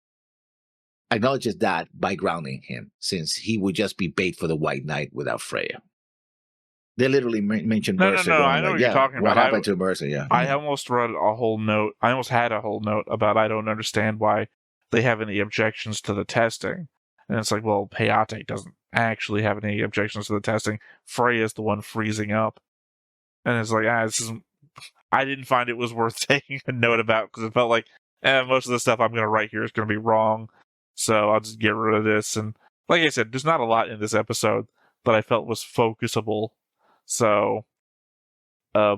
since he would just be bait for the White Knight without Freya. They literally mentioned Mercer No. I going know like, what you're "Yeah, talking what about. happened to Mercer?" Yeah, I almost read a whole note. I almost had a whole note about I don't understand why they have any objections to the testing. And it's like, well, Hayate doesn't actually have any objections to the testing. Freya's the one freezing up. And it's like, this isn't. I didn't find it was worth taking a note about because it felt like most of the stuff I'm going to write here is going to be wrong. So I'll just get rid of this. And like I said, there's not a lot in this episode that I felt was focusable. So, I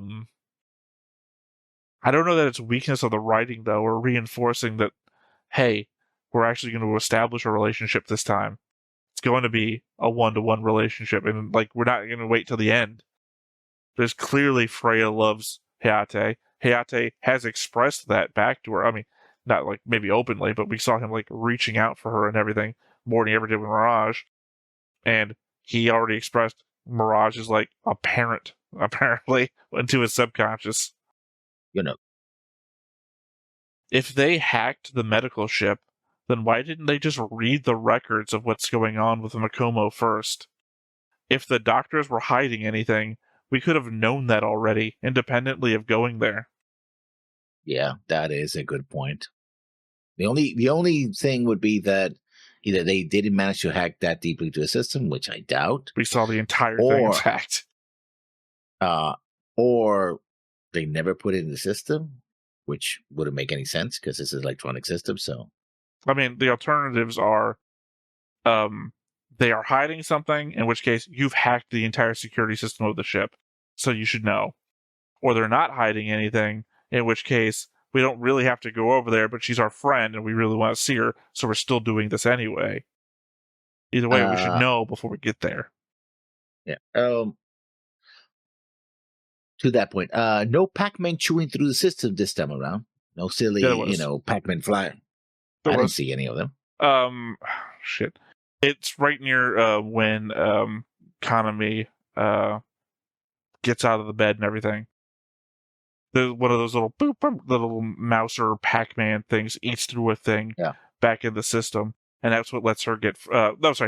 don't know that it's weakness of the writing, though, or reinforcing that, hey, we're actually going to establish a relationship this time. It's going to be a one-to-one relationship, and like we're not going to wait till the end. There's clearly Freya loves Hayate. Hayate has expressed that back to her. I mean, not like maybe openly, but we saw him like reaching out for her and everything more than he ever did with Mirage. And he already expressed Mirage is like a parent, apparently, into his subconscious. you know. If they hacked the medical ship, then why didn't they just read the records of what's going on with Makomo first? If the doctors were hiding anything, we could have known that already, independently of going there. Yeah, that is a good point. The only thing would be that either they didn't manage to hack that deeply into the system, which I doubt, We saw the entire thing or intact. or they never put it in the system, which wouldn't make any sense because this is an electronic system. So I mean, the alternatives are they are hiding something, in which case you've hacked the entire security system of the ship, so you should know. Or they're not hiding anything, in which case we don't really have to go over there, but she's our friend and we really want to see her, so we're still doing this anyway. Either way, we should know before we get there. yeah. To that point, no Pac-Man chewing through the system this time around. No silly, Pac-Man fly. I didn't see any of them. Shit. It's right near when Kaname gets out of the bed and everything. One of those little boop, boop, little Mouser Pac-Man things eats through a thing back in the system, and that's what lets her get. That's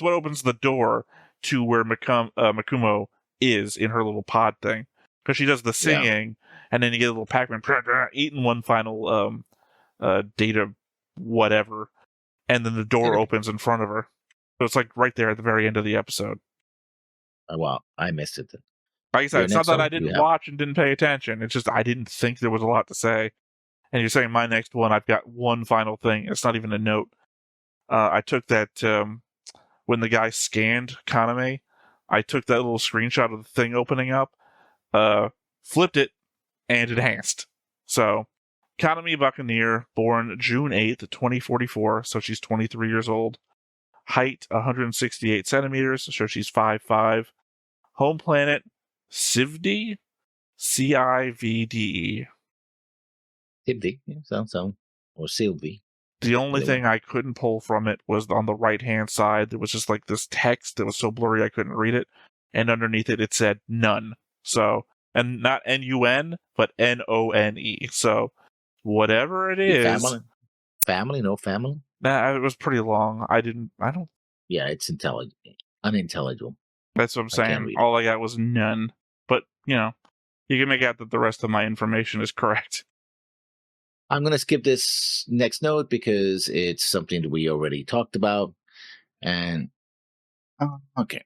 what opens the door to where Makumo is in her little pod thing, because she does the singing, and then you get a little Pac-Man eating one final data whatever, and then the door opens in front of her. So it's like right there at the very end of the episode. Oh, wow, I missed it then. Like I said, it's not that I didn't watch and didn't pay attention. It's just I didn't think there was a lot to say. And you're saying my next one, I've got one final thing. It's not even a note. I took that when the guy scanned Kaname, I took that little screenshot of the thing opening up, flipped it, and enhanced. So, Kaname Buccaneer, born June 8th, 2044, so she's 23 years old. Height, 168 centimeters, so she's 5'5". Home planet, Civde? Civde. Civde, sounds or Sylvie. The only thing I couldn't pull from it was on the right-hand side. There was just like this text that was so blurry I couldn't read it. And underneath it, it said none. So, and not N-U-N, but N-O-N-E. So, whatever it is. Family? No family? Nah, it was pretty long. I don't. Yeah, it's unintelligible. That's what I'm saying. All I got was none. But, you can make out that the rest of my information is correct. I'm going to skip this next note because it's something that we already talked about. And, okay.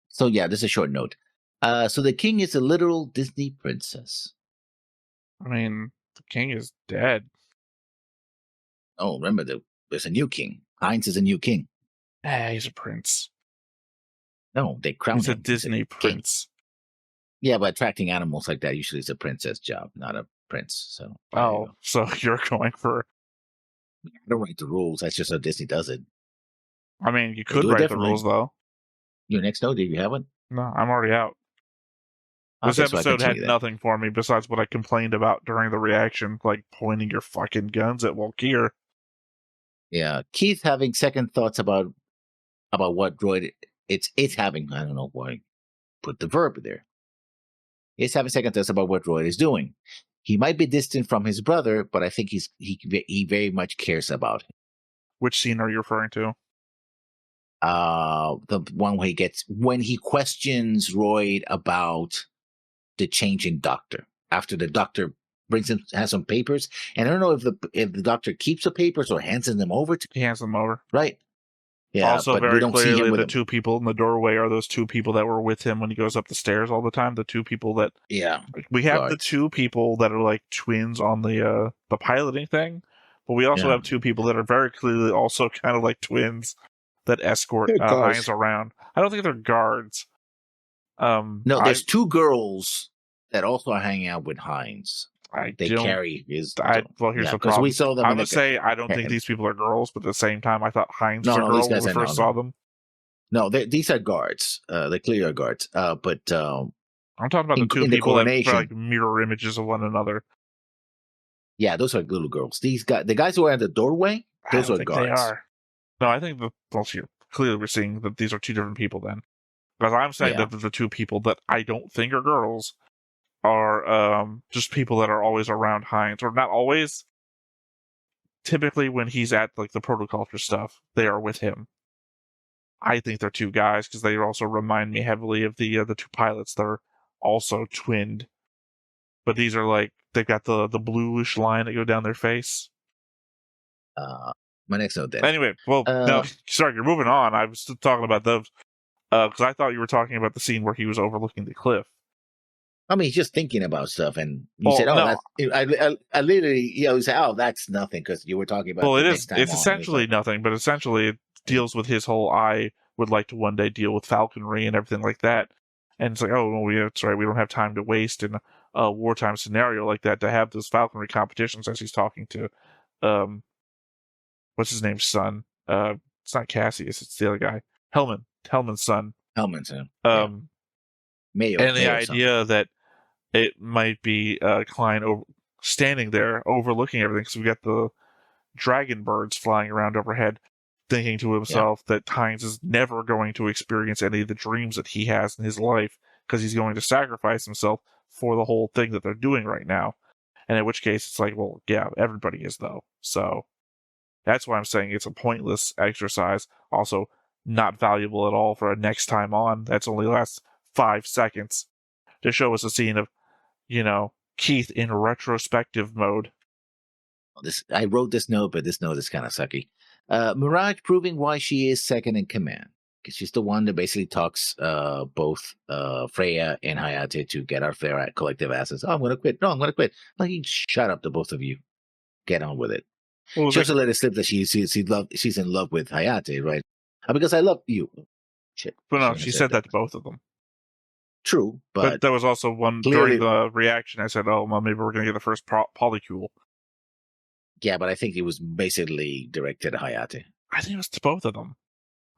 So, yeah, this is a short note. So the king is a literal Disney princess. I mean, The king is dead. Oh, remember, there's a new king. Heinz is a new king. He's a prince. No, they crown He's a him. Disney king. prince. Yeah, but attracting animals like that usually is a princess job, not a prince. So So you're going for... I don't write the rules. That's just how Disney does it. I mean, you They could do it write the differently. rules, though. You next note, if you haven't? No, I'm already out. This Okay, so I episode had continue then. nothing for me besides what I complained about during the reaction, like pointing your fucking guns at Walkier. Yeah, Keith having second thoughts about what droid it's having. I don't know why put the verb there. He's having second thoughts about what droid is doing. He might be distant from his brother, but I think he very much cares about him. Which scene are you referring to? The one where when he questions Royd about the change in doctor after the doctor has some papers, and I don't know if the doctor keeps the papers or hands them over to. He hands them over. Right. Yeah. Also, but very we don't see him clearly, with the him. two people in the doorway are those two people that were with him when he goes up the stairs all the time. The two people that we have the two people that are like twins on the piloting thing, but we also have two people that are very clearly also kind of like twins that escort Heinz around. I don't think they're guards. No, there's two girls that also are hanging out with Heinz. Carry his. Well, here's the problem. We saw them. I'm gonna say I don't think these people are girls, but at the same time, I thought Heinz was a girl when we first saw them. No, these are guards. They clearly are guards. But I'm talking about the two people that are like mirror images of one another. Yeah, those are little girls. The guys who are at the doorway, those are guards. They are. No, I think clearly we're seeing that these are two different people then, because I'm saying that the two people that I don't think are girls are just people that are always around Heinz, or not always. Typically, when he's at like the protoculture stuff, they are with him. I think they're two guys because they also remind me heavily of the two pilots that are also twinned, but these are like they've got the bluish line that go down their face. My next note then. Anyway, well, no, sorry, you're moving on. I was still talking about those because I thought you were talking about the scene where he was overlooking the cliff. I mean, he's just thinking about stuff, and you said, "Oh, no. That's." I literally, said, "Oh, that's nothing," because you were talking about. Well, it's essentially nothing, but essentially it deals with his whole "I would like to one day deal with falconry" and everything like that. And it's like, oh, well, that's right. We don't have time to waste in a wartime scenario like that to have those falconry competitions. As he's talking to, what's his name's son? It's not Cassius. It's the other guy, Hellman's son. Hellman's son. Mayo, and the idea that it might be Klein standing there overlooking everything, because we got the dragon birds flying around overhead, thinking to himself that Heinz is never going to experience any of the dreams that he has in his life because he's going to sacrifice himself for the whole thing that they're doing right now. And in which case, it's like, well, yeah, everybody is, though. So that's why I'm saying it's a pointless exercise. Also, not valuable at all for a next time on. That's only lasts 5 seconds to show us a scene of, Keith in retrospective mode. I wrote this note, but this note is kind of sucky. Mirage proving why she is second in command, because she's the one that basically talks both Freya and Hayate to get off their collective asses. Oh, I'm going to quit. No, I'm going to quit. Like, shut up, the both of you. Get on with it. Well, she also let it slip that she's in love with Hayate, right? Because I love you. Shit. But no, she said that to both of them. True, but there was also one during the reaction. I said, "Oh, well, maybe we're going to get the first polycule." Yeah, but I think it was basically directed at Hayate. I think it was to both of them.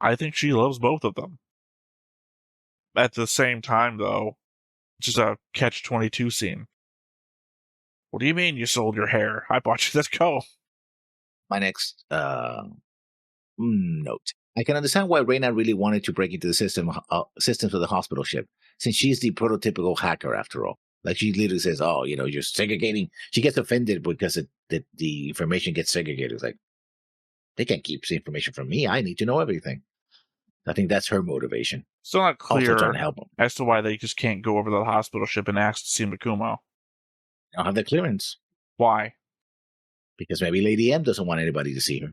I think she loves both of them. At the same time, though, just a catch-22 scene. What do you mean you sold your hair? I bought you this coat. My next note. I can understand why Reyna really wanted to break into the systems of the hospital ship, since she's the prototypical hacker after all. Like, she literally says, "Oh, you're segregating." She gets offended because the information gets segregated. It's like, they can't keep the information from me. I need to know everything. I think that's her motivation. Still not clear also trying to help them. As to why they just can't go over to the hospital ship and ask to see Makumo. They don't have the clearance. Why? Because maybe Lady M doesn't want anybody to see her.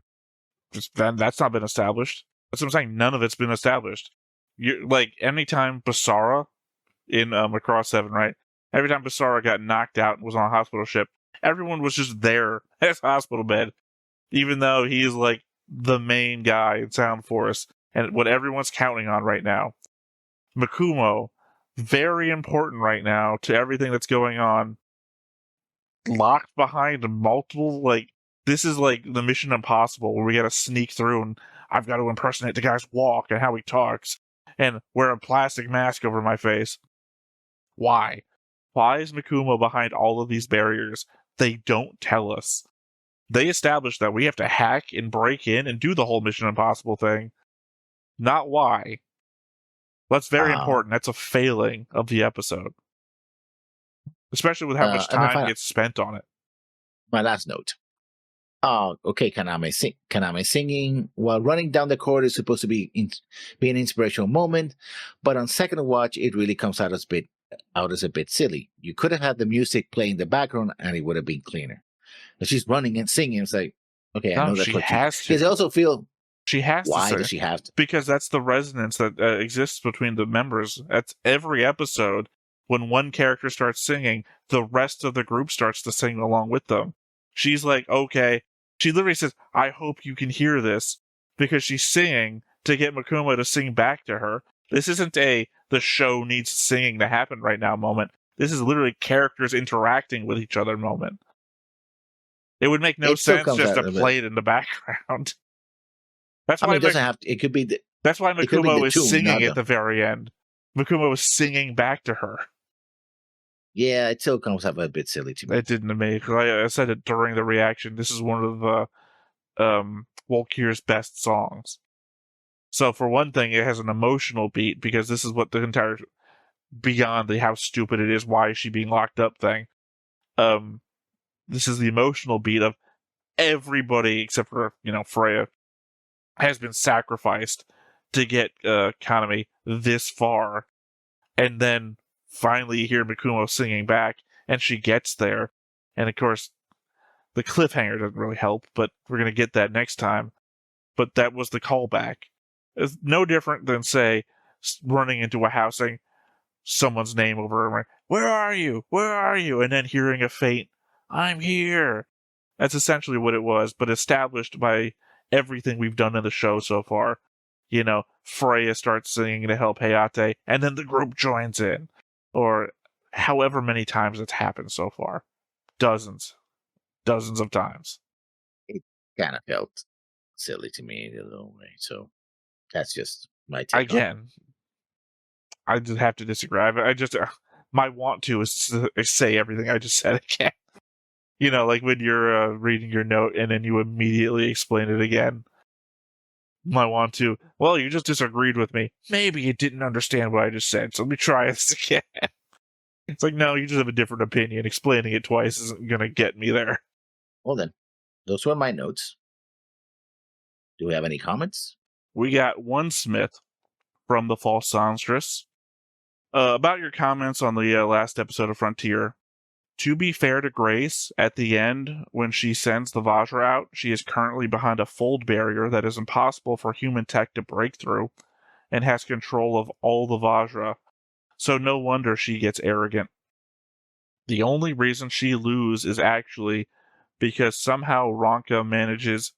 That's not been established. That's what I'm saying. None of it's been established. Anytime Basara in Macross 7, right? Every time Basara got knocked out and was on a hospital ship, Everyone was just there at his hospital bed, even though he's like the main guy in Sound Force and what everyone's counting on right now. Makumo, very important right now to everything that's going on. Locked behind multiple, like, this is like the Mission Impossible where we gotta sneak through and I've got to impersonate the guy's walk and how he talks and wear a plastic mask over my face. Why? Why is Makumo behind all of these barriers? They don't tell us. They established that we have to hack and break in and do the whole Mission Impossible thing. Not why. That's very important. That's a failing of the episode. Especially with how much time gets spent on it. My last note. Okay, Kaname singing while running down the corridor is supposed to be an inspirational moment, but on second watch, it really comes out as a bit silly. You could have had the music play in the background, and it would have been cleaner. But she's running and singing. It's like, okay, I know that's she what has to. Because I also feel she has why to. Does she have to? Because that's the resonance that exists between the members. That's every episode. When one character starts singing, the rest of the group starts to sing along with them. She's like, okay. She literally says, I hope you can hear this, because she's singing to get Makumo to sing back to her. This isn't the show needs singing to happen right now moment. This is literally characters interacting with each other moment. It would make no sense just to play it in the background. That's why it doesn't have to. It could be. That's why Makumo is singing at the very end. Makumo was singing back to her. Yeah, it still comes up a bit silly to me. It didn't to me. I said it during the reaction. This is one of Wolkier's best songs. So for one thing, it has an emotional beat, because this is what the entire, beyond the how stupid it is, why is she being locked up thing. This is the emotional beat of everybody except for, Freya has been sacrificed to get Kaname this far, and then finally you hear Makumo singing back, and she gets there, and of course the cliffhanger doesn't really help, but we're going to get that next time. But that was the callback. It's no different than, say, running into a house saying someone's name over, where are you? Where are you? And then hearing a faint, I'm here. That's essentially what it was, but established by everything we've done in the show so far. Freya starts singing to help Hayate, and then the group joins in. Or however many times it's happened so far. Dozens of times. It kind of felt silly to me in a little way, so that's just my take. Again, I just have to disagree. I just my want to is to say everything I just said again. Like when you're reading your note and then you immediately explain it again. My want to, well, you just disagreed with me. Maybe you didn't understand what I just said, so let me try this again. It's like, no, you just have a different opinion. Explaining it twice isn't going to get me there. Well then, those were my notes. Do we have any comments? We got one Smith from the False Songstress. About your comments on the last episode of Frontier. To be fair to Grace, at the end, when she sends the Vajra out, she is currently behind a fold barrier that is impossible for human tech to break through, and has control of all the Vajra, so no wonder she gets arrogant. The only reason she loses is actually because somehow Ranka manages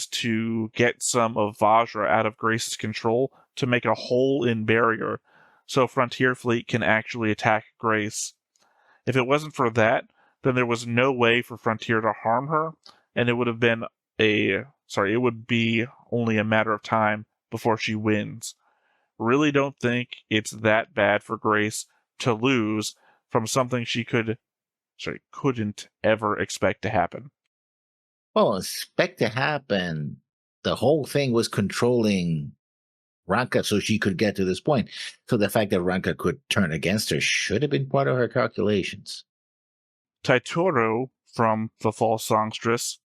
to get some of Vajra out of Grace's control to make a hole in barrier, so Frontier Fleet can actually attack Grace. If it wasn't for that, then there was no way for Frontier to harm her, and it would be only a matter of time before she wins. Really don't think it's that bad for Grace to lose from something she couldn't ever expect to happen. Well, expect to happen. The whole thing was controlling Ranka so she could get to this point. So the fact that Ranka could turn against her should have been part of her calculations. Taitoro from The False Songstress.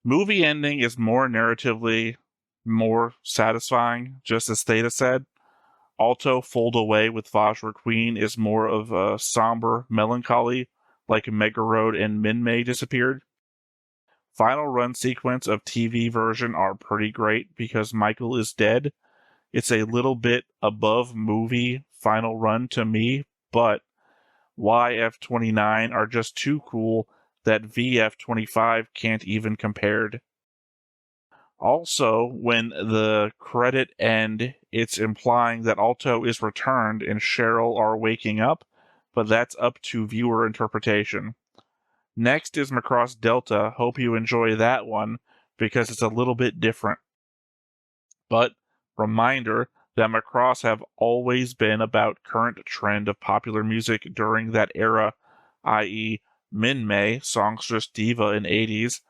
Movie ending is more narratively more satisfying, just as Theta said. Alto Fold Away with Vajra Queen is more of a somber melancholy, like Mega Road and Minmay disappeared. Final run sequence of TV version are pretty great because Michael is dead. It's a little bit above movie final run to me, but YF29 are just too cool that VF25 can't even compared. Also, when the credit end, it's implying that Alto is returned and Cheryl are waking up, but that's up to viewer interpretation. Next is Macross Delta. Hope you enjoy that one, because it's a little bit different. But, reminder that Macross have always been about current trend of popular music during that era, i.e. Min-May, songstress diva in 80s,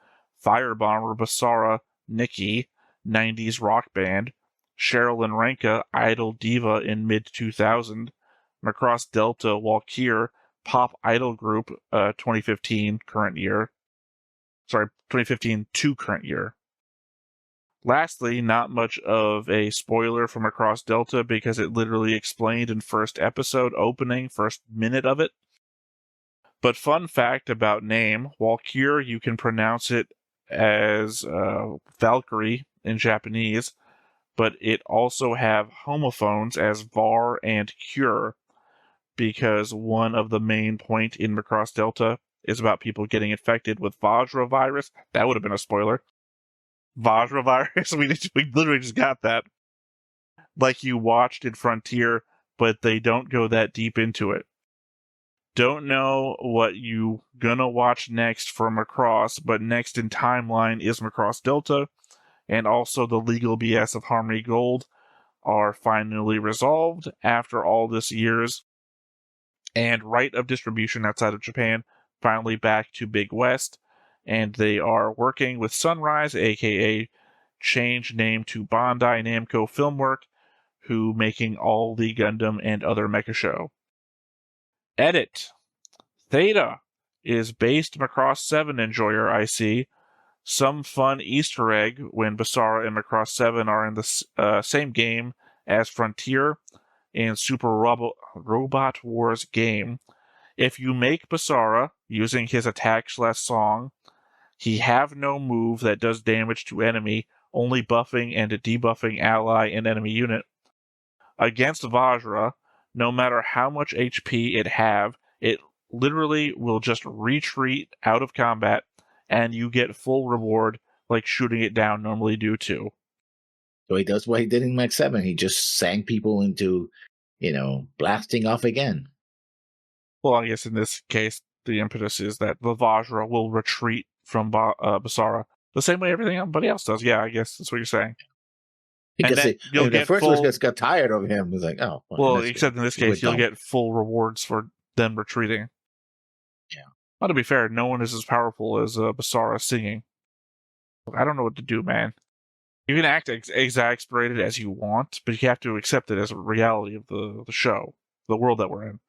Firebomber Basara, Nikki, 90s rock band, Cheryl and Ranka, idol diva in mid-2000, Macross Delta Walkir, pop idol group 2015 current year. Sorry, 2015 to current year. Lastly, not much of a spoiler from Macross Delta because it literally explained in first episode opening, first minute of it. But fun fact about name, Walkir, you can pronounce it as Valkyrie in Japanese, but it also have homophones as Var and Cure, because one of the main point in Macross Delta is about people getting infected with Vajra virus. That would have been a spoiler. Vajra virus. We literally just got that. Like you watched in Frontier, but they don't go that deep into it. Don't know what you gonna watch next for Macross, but next in timeline is Macross Delta, and also the legal BS of Harmony Gold are finally resolved after all this years, and right of distribution outside of Japan finally back to Big West, and they are working with Sunrise, aka change name to Bandai Namco Filmwork, who making all the Gundam and other mecha show. Edit. Theta is based Macross 7 enjoyer, I see. Some fun Easter egg when Basara and Macross 7 are in the same game as Frontier and Super Robot Wars game. If you make Basara using his attack/song, he have no move that does damage to enemy, only buffing and debuffing ally and enemy unit. Against Vajra, no matter how much HP it have, it literally will just retreat out of combat, and you get full reward like shooting it down normally do too. So he does what he did in Mach 7. He just sang people into, blasting off again. Well, I guess in this case, the impetus is that the Vajra will retreat from Basara the same way everybody else does. Yeah, I guess that's what you're saying. Because you'll get first full... just got tired of him. It was like, oh. Well, except in this case, you'll get full rewards for them retreating. Yeah. Well, to be fair, no one is as powerful as Basara singing. I don't know what to do, man. You can act exasperated as you want, but you have to accept it as a reality of the show, the world that we're in.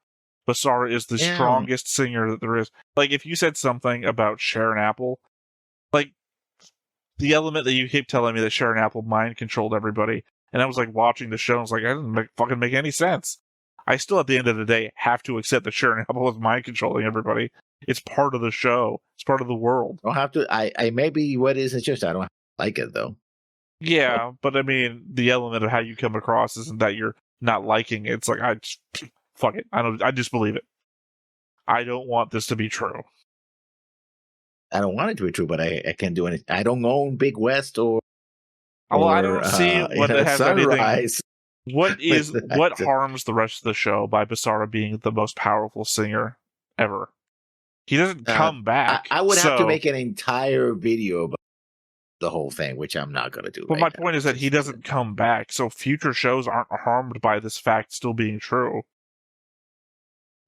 Basara is the strongest singer that there is. Like, if you said something about Sharon Apple, like, the element that you keep telling me that Sharon Apple mind-controlled everybody, and I was, like, watching the show, and I was like, that doesn't fucking make any sense. I still, at the end of the day, have to accept that Sharon Apple is mind-controlling everybody. It's part of the show. It's part of the world. I don't have to... I maybe what is it's just I don't like it, though. Yeah, but I mean, the element of how you come across isn't that you're not liking it. It's like, fuck it. I just believe it. I don't want this to be true. I don't want it to be true, but I can't do anything. I don't own Big West or I don't see what it has Sunrise. anything. What harms the rest of the show by Basara being the most powerful singer ever? He doesn't come back. I would have to make an entire video about the whole thing, which I'm not going to do. But my point is that he doesn't come back, so future shows aren't harmed by this fact still being true.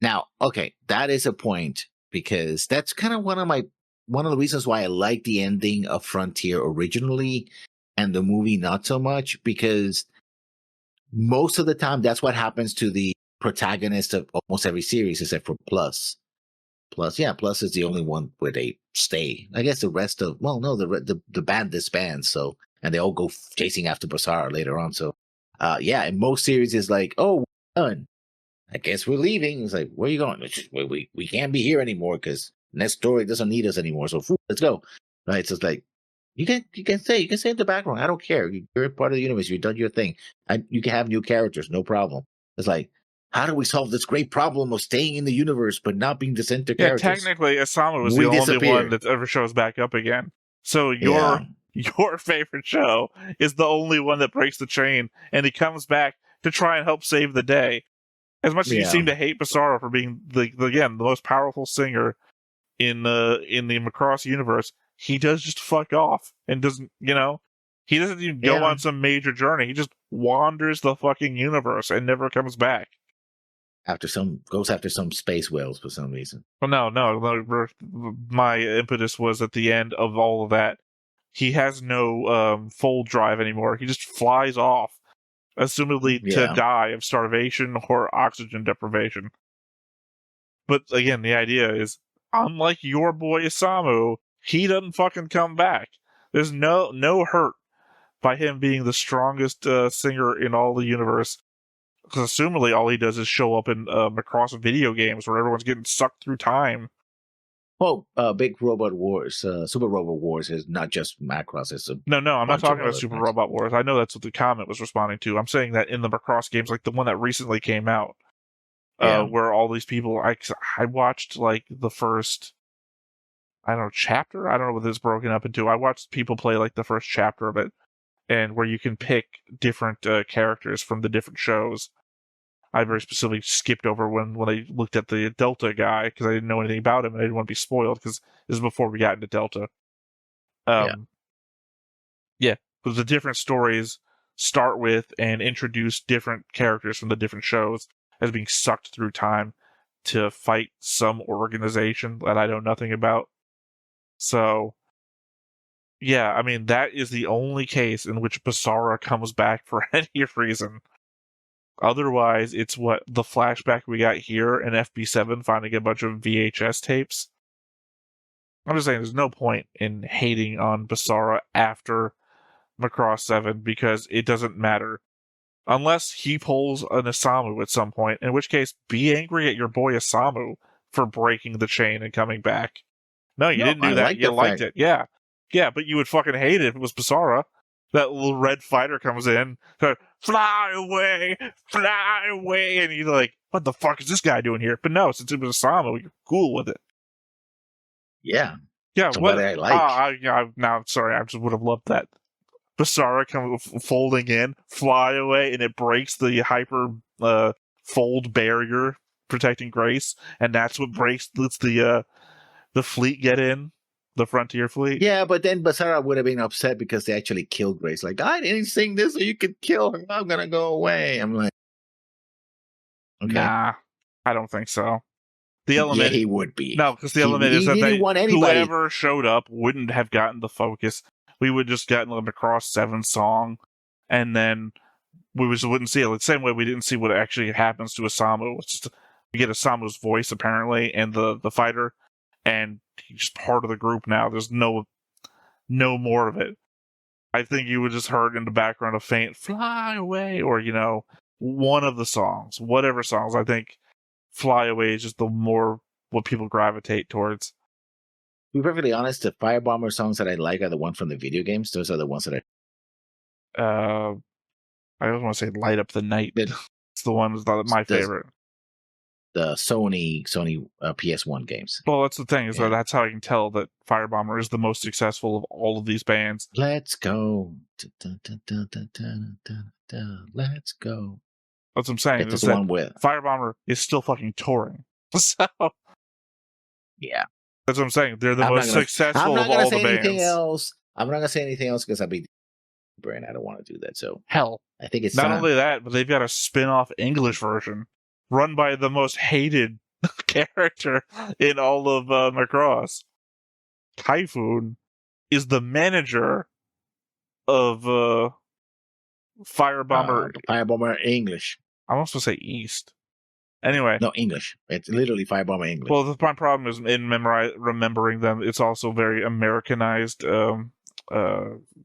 Now, okay, that is a point, because that's kind of one of the reasons why I like the ending of Frontier originally and the movie not so much, because most of the time that's what happens to the protagonist of almost every series except for Plus. Plus is the only one where they stay. I guess the rest of the band disbands, so, and they all go chasing after Basara later on. So, in most series it's like, oh, we're done. I guess we're leaving. It's like, where are you going? We can't be here anymore because next story doesn't need us anymore. So let's go. Right? So it's like, you can stay in the background. I don't care. You're part of the universe. You've done your thing. You can have new characters, no problem. It's like, how do we solve this great problem of staying in the universe but not being the center Yeah, characters? technically, Osamu was We the only one disappear. that ever shows back up again. So Yeah. your favorite show is the only one that breaks the chain, and he comes back to try and help save the day. As much as you Yeah. seem to hate Basara for being the most powerful singer in the Macross universe, he does just fuck off and doesn't, he doesn't even go on some major journey. He just wanders the fucking universe and never comes back. Goes after some space whales for some reason. Well, no. My impetus was at the end of all of that. He has no fold drive anymore. He just flies off, assumedly to die of starvation or oxygen deprivation. But again, the idea is, unlike your boy Isamu, he doesn't fucking come back. There's no hurt by him being the strongest singer in all the universe. Because assumedly all he does is show up in Macross video games where everyone's getting sucked through time. Well, Big Robot Wars, Super Robot Wars is not just Macross. It's No, I'm not talking about Super Robot Wars. I know that's what the comment was responding to. I'm saying that in the Macross games, like the one that recently came out, where all these people, I watched like the first, I don't know, chapter? I don't know what it's broken up into. I watched people play like the first chapter of it, and where you can pick different characters from the different shows. I very specifically skipped over when I looked at the Delta guy because I didn't know anything about him and I didn't want to be spoiled because this is before we got into Delta. Yeah, because the different stories start with and introduce different characters from the different shows as being sucked through time to fight some organization that I know nothing about. So, yeah, I mean, that is the only case in which Basara comes back for any reason. Otherwise, it's what the flashback we got here in FB7 finding a bunch of VHS tapes. I'm just saying there's no point in hating on Basara after Macross 7 because it doesn't matter. Unless he pulls an Isamu at some point, in which case, be angry at your boy Isamu for breaking the chain and coming back. No, you didn't do that. You liked it. Yeah. Yeah, but you would fucking hate it if it was Basara. That little red fighter comes in, fly away, and you're like, what the fuck is this guy doing here? But no, since it was Isamu, you're cool with it. Yeah. Yeah, so what I like. Now, sorry, I just would have loved that. Basara comes folding in, fly away, and it breaks the hyper fold barrier protecting Grace, and that's what lets the fleet get in. The Frontier Fleet. Yeah, but then Basara would have been upset because they actually killed Grace. Like, I didn't sing this so you could kill her. I'm gonna go away. I'm like, okay. Nah, I don't think so. The element, yeah, he would be. No, because the element is that whoever showed up wouldn't have gotten the focus. We would just gotten the Macross 7 song, and then we just wouldn't see it. The same way we didn't see what actually happens to Isamu. It's just, we get Isamu's voice apparently, and the fighter. And he's just part of the group now. There's no more of it. I think you would just heard in the background a faint "Fly Away" or one of the songs, whatever songs. I think "Fly Away" is just the more what people gravitate towards. To be perfectly honest, the Firebomber songs that I like are the ones from the video games. Those are the ones that I always want to say "Light Up the Night." It's the ones that my favorite. The Sony PS1 games. Well, that's the thing is that that's how I can tell that Firebomber is the most successful of all of these bands. Let's go. Let's go. That's what I'm saying. That's the one with Firebomber is still fucking touring. So yeah, that's what I'm saying. They're the most successful of all the bands. I'm not gonna say anything else because I'll be brain. I don't want to do that. So hell, I think it's not only that, but they've got a spin-off English version. Run by the most hated character in all of Macross. Typhoon is the manager of Firebomber. Firebomber English. I'm also supposed to say East. Anyway. No, English. It's literally Firebomber English. Well, my problem is in remembering them. It's also very Americanized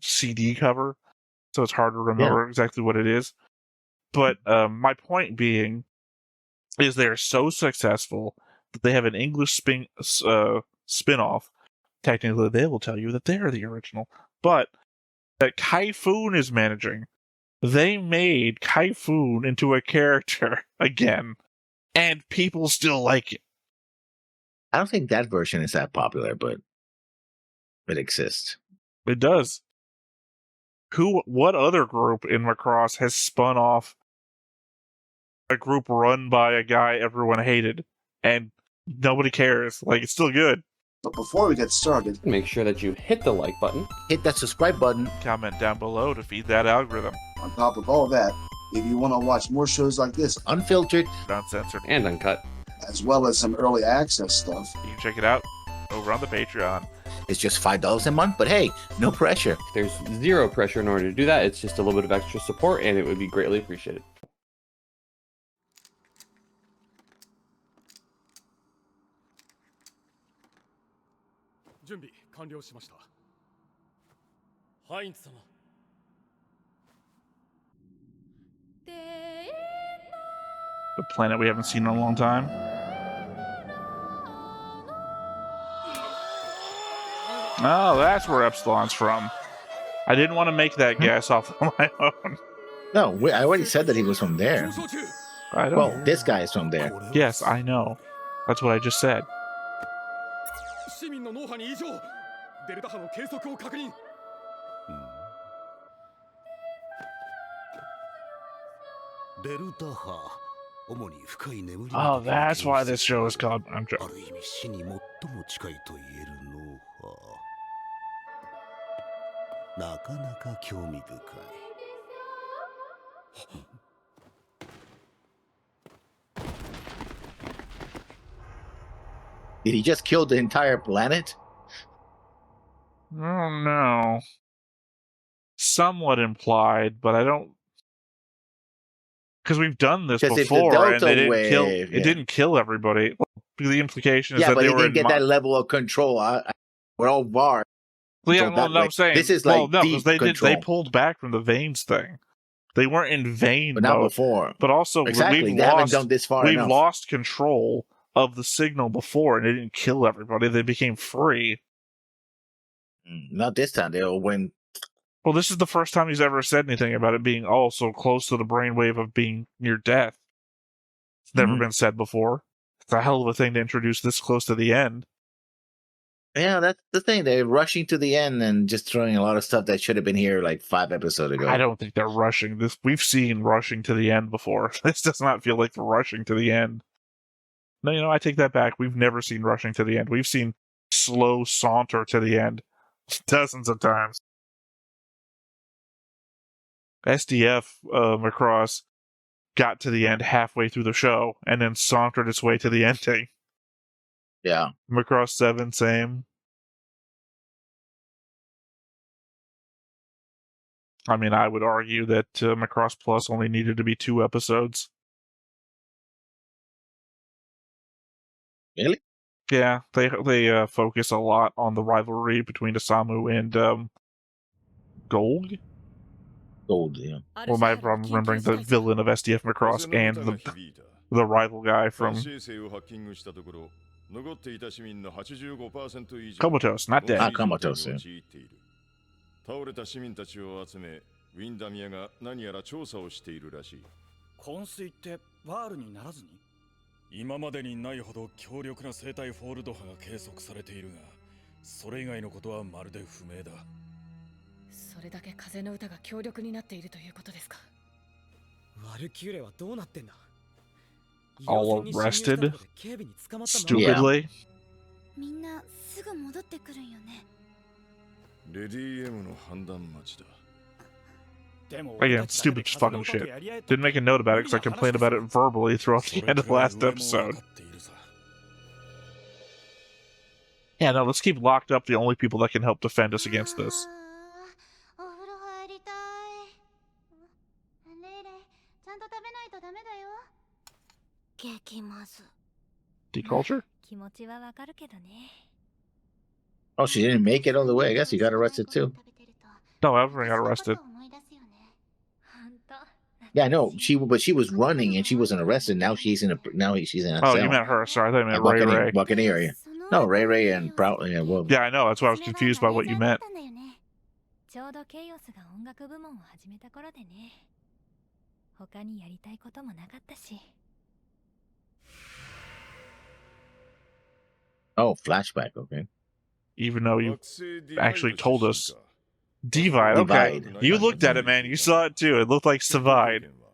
CD cover. So it's hard to remember exactly what it is. But my point being is they're so successful that they have an English spin-off. Technically, they will tell you that they're the original. But that Typhoon is managing they made Kaifun into a character again, and people still like it. I don't think that version is that popular, but it exists. It does. What other group in Macross has spun off a group run by a guy everyone hated and nobody cares? Like, it's still good. But before we get started, make sure that you hit the like button, hit that subscribe button, comment down below to feed that algorithm. On top of all that, if you want to watch more shows like this, unfiltered, uncensored, and uncut, as well as some early access stuff, you can check it out over on the Patreon. It's just $5 a month, but hey, no pressure. There's zero pressure in order to do that. It's just a little bit of extra support, and it would be greatly appreciated. The planet we haven't seen in a long time. Oh, that's where Epsilon's from. I didn't want to make that guess off of my own. No, I already said that he was from there. I don't. Well, this guy is from there. Yes, I know. That's what I just said. Oh, that's why this show is called. I'm joking. Did he just kill the entire planet? Oh no. Somewhat implied, but I don't. Because we've done this before, and they didn't kill. It didn't kill everybody. The implication is that they didn't get that level of control. We're all VAR. Well, yeah, well, no, I'm saying this is like because they pulled back from the veins thing. They weren't in vein, but not before. But also, exactly, they haven't done this far enough. We've lost control of the signal before, and it didn't kill everybody. They became free. Not this time. They'll win. Well, this is the first time he's ever said anything about it being so close to the brainwave of being near death. It's never been said before. It's a hell of a thing to introduce this close to the end. Yeah, that's the thing. They're rushing to the end and just throwing a lot of stuff that should have been here like 5 episodes ago. I don't think they're rushing this. We've seen rushing to the end before. This does not feel like rushing to the end. No, I take that back. We've never seen rushing to the end. We've seen slow saunter to the end dozens of times. SDF Macross got to the end halfway through the show and then sauntered its way to the ending. Yeah. Macross 7, same. I mean, I would argue that Macross Plus only needed to be 2 episodes. Really? Yeah, they focus a lot on the rivalry between Osamu and Gold. Gold, yeah. Well, I'm remembering the villain of SDF Macross and the rival guy from Comatose, not dead. Comatose, yeah. 倒れた市民たちを集め、ウィンダミアが何やら調査をしているらしい。昏睡ってワールにならずに？今までにないほど強力な生体フォールド波が計測されているが、それ以外のことはまるで不明だ。それだけ風の歌が強力になっているということですか。ワルキューレはどうなってんだ？ All arrested stupidly. みんなすぐ戻ってくるんよね。 レディ M の判断待ちだ。 Again, stupid fucking shit. Didn't make a note about it because I complained about it verbally throughout the end of the last episode. Yeah, no, let's keep locked up the only people that can help defend us against this. Deculture? Oh, she didn't make it all the way. I guess you got arrested too. No, everyone got arrested. Yeah, no, she was running and she wasn't arrested. Now she's in a Oh, cell. you meant her. Sorry, I thought you meant Ray Ray. Buccaneer, yeah. No, Ray Ray and Prout. Yeah, well. Yeah, I know. That's why I was confused by what you meant. 他にやりたいこともなかったし。 Oh, flashback. Okay. Even though you 惑星ディ actually バイド told 出 us 身か Divide. Okay, Divide. you looked at it, man. You saw it too. It looked like 戦闘経 Savide, 験は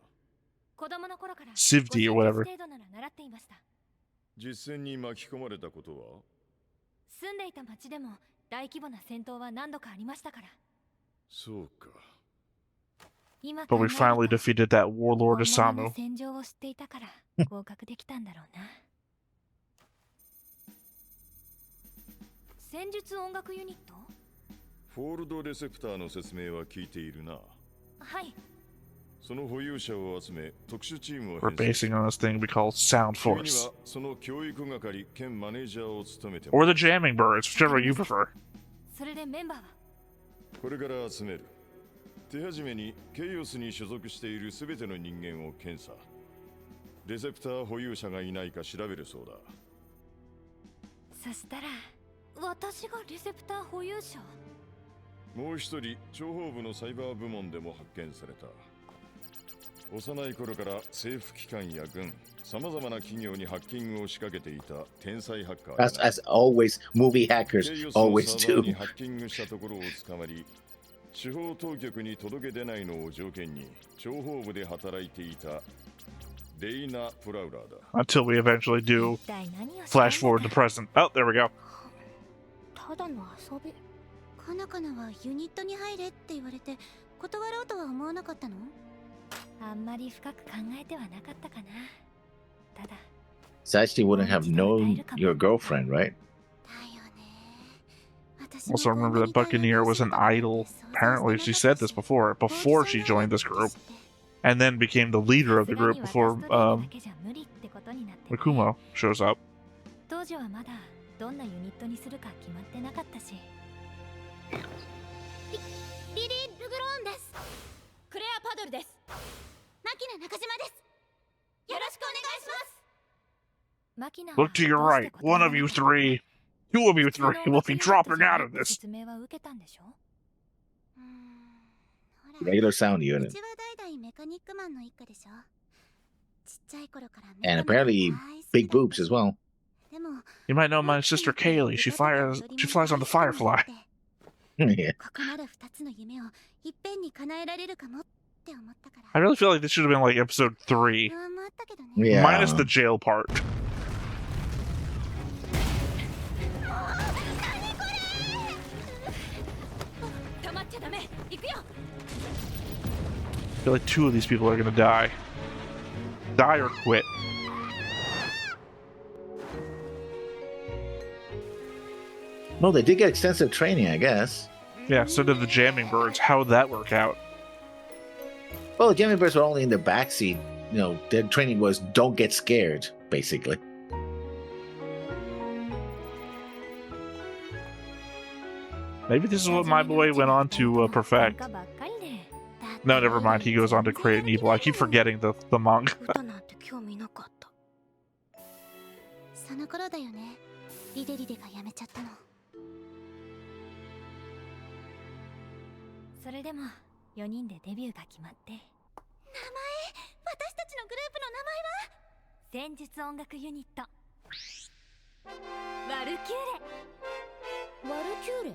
子供の頃から Sivdi or 50 whatever. 程度なら習っていました。実戦に巻き込まれたことは住んでいた町でも大規模な戦闘は何度かありましたから。そうか。今 But we 考え finally ると defeated that 本 warlord 物の Isamu. 戦場を知っていたから合格できたんだろうな。戦術音楽ユニット？フォールドレセプターの説明は聞いているな。はい。その保有者を集め特殊チームを We're 編成 basing on this thing we call Sound 君に Force. はその教育係兼マネージャーを務めて Or も the Jamming Birds, whichever you prefer. それでメンバーは？これから集める。手始めにケイオスに所属しているすべての人間を検査。レセプター保有者がいないか調べるそうだ。そしたら私がレセプター保有者？もう一人、諜報部のサイバー部門でも発見された。幼い頃から政府機関や軍、様々な企業にハッキングを仕掛けていた天才ハッカーだ As always, movie hackers ケイオスの always サーバーに do. ハッキングしたところを捕まり、司法当局に届け出ないのを条件に諜報部で働いていたレイナ・プラウラーだ。 Until we eventually do 一体何をしたんだ flash forward to present. Oh, there we go. ただの遊び。カナカナはユニットに入れって言われて断ろうとは思わなかったの？あんまり深く考えてはなかったかな。ただ Sachi wouldn't have known your girlfriend, right? だよね。 Also, remember that Buccaneer was an idol. Apparently, she said this before she joined this group, and then became the leader of the group before Makumo shows up. 当時はまだどんなユニットにするか決まってなかったし。リリー・ルグローンです。クレア・パドルです。牧野中島です。よろしくお願いします。牧野 Look to your right. One of you three, two of you three will be dropping out of this. 説明は受けたんでしょ？ Regular sound う unit. ちは代々メカニックマンの一家でしょ。ちっちゃい頃からメ And カニック apparently 大好き big だった boobs as well. でも You might know my sister Kaylee. She flies on the Firefly. Yeah. ここなら2つの夢をいっぺんに叶えられるかもって思ったから。 I really feel like this should have been like episode 3, 不安もあったけどね。 Yeah. minus the jail part. 止まっちゃダメ。行くよ。 I feel like 2 of these people are gonna die. Die or quit. No, they did get extensive training, I guess. Yeah, so did the Jamming Birds. How would that work out? Well, the Jamming Birds were only in the backseat. You know, their training was don't get scared, basically. Maybe this is what my boy went on to perfect. No, never mind. He goes on to create an evil. I keep forgetting the manga. 歌なんて興味なかった。その頃だよね。リデリデが辞めちゃったの。それでも4人でデビューが決まって。名前、私たちのグループの名前は戦術音楽ユニット。ワルキューレ。ワルキューレ。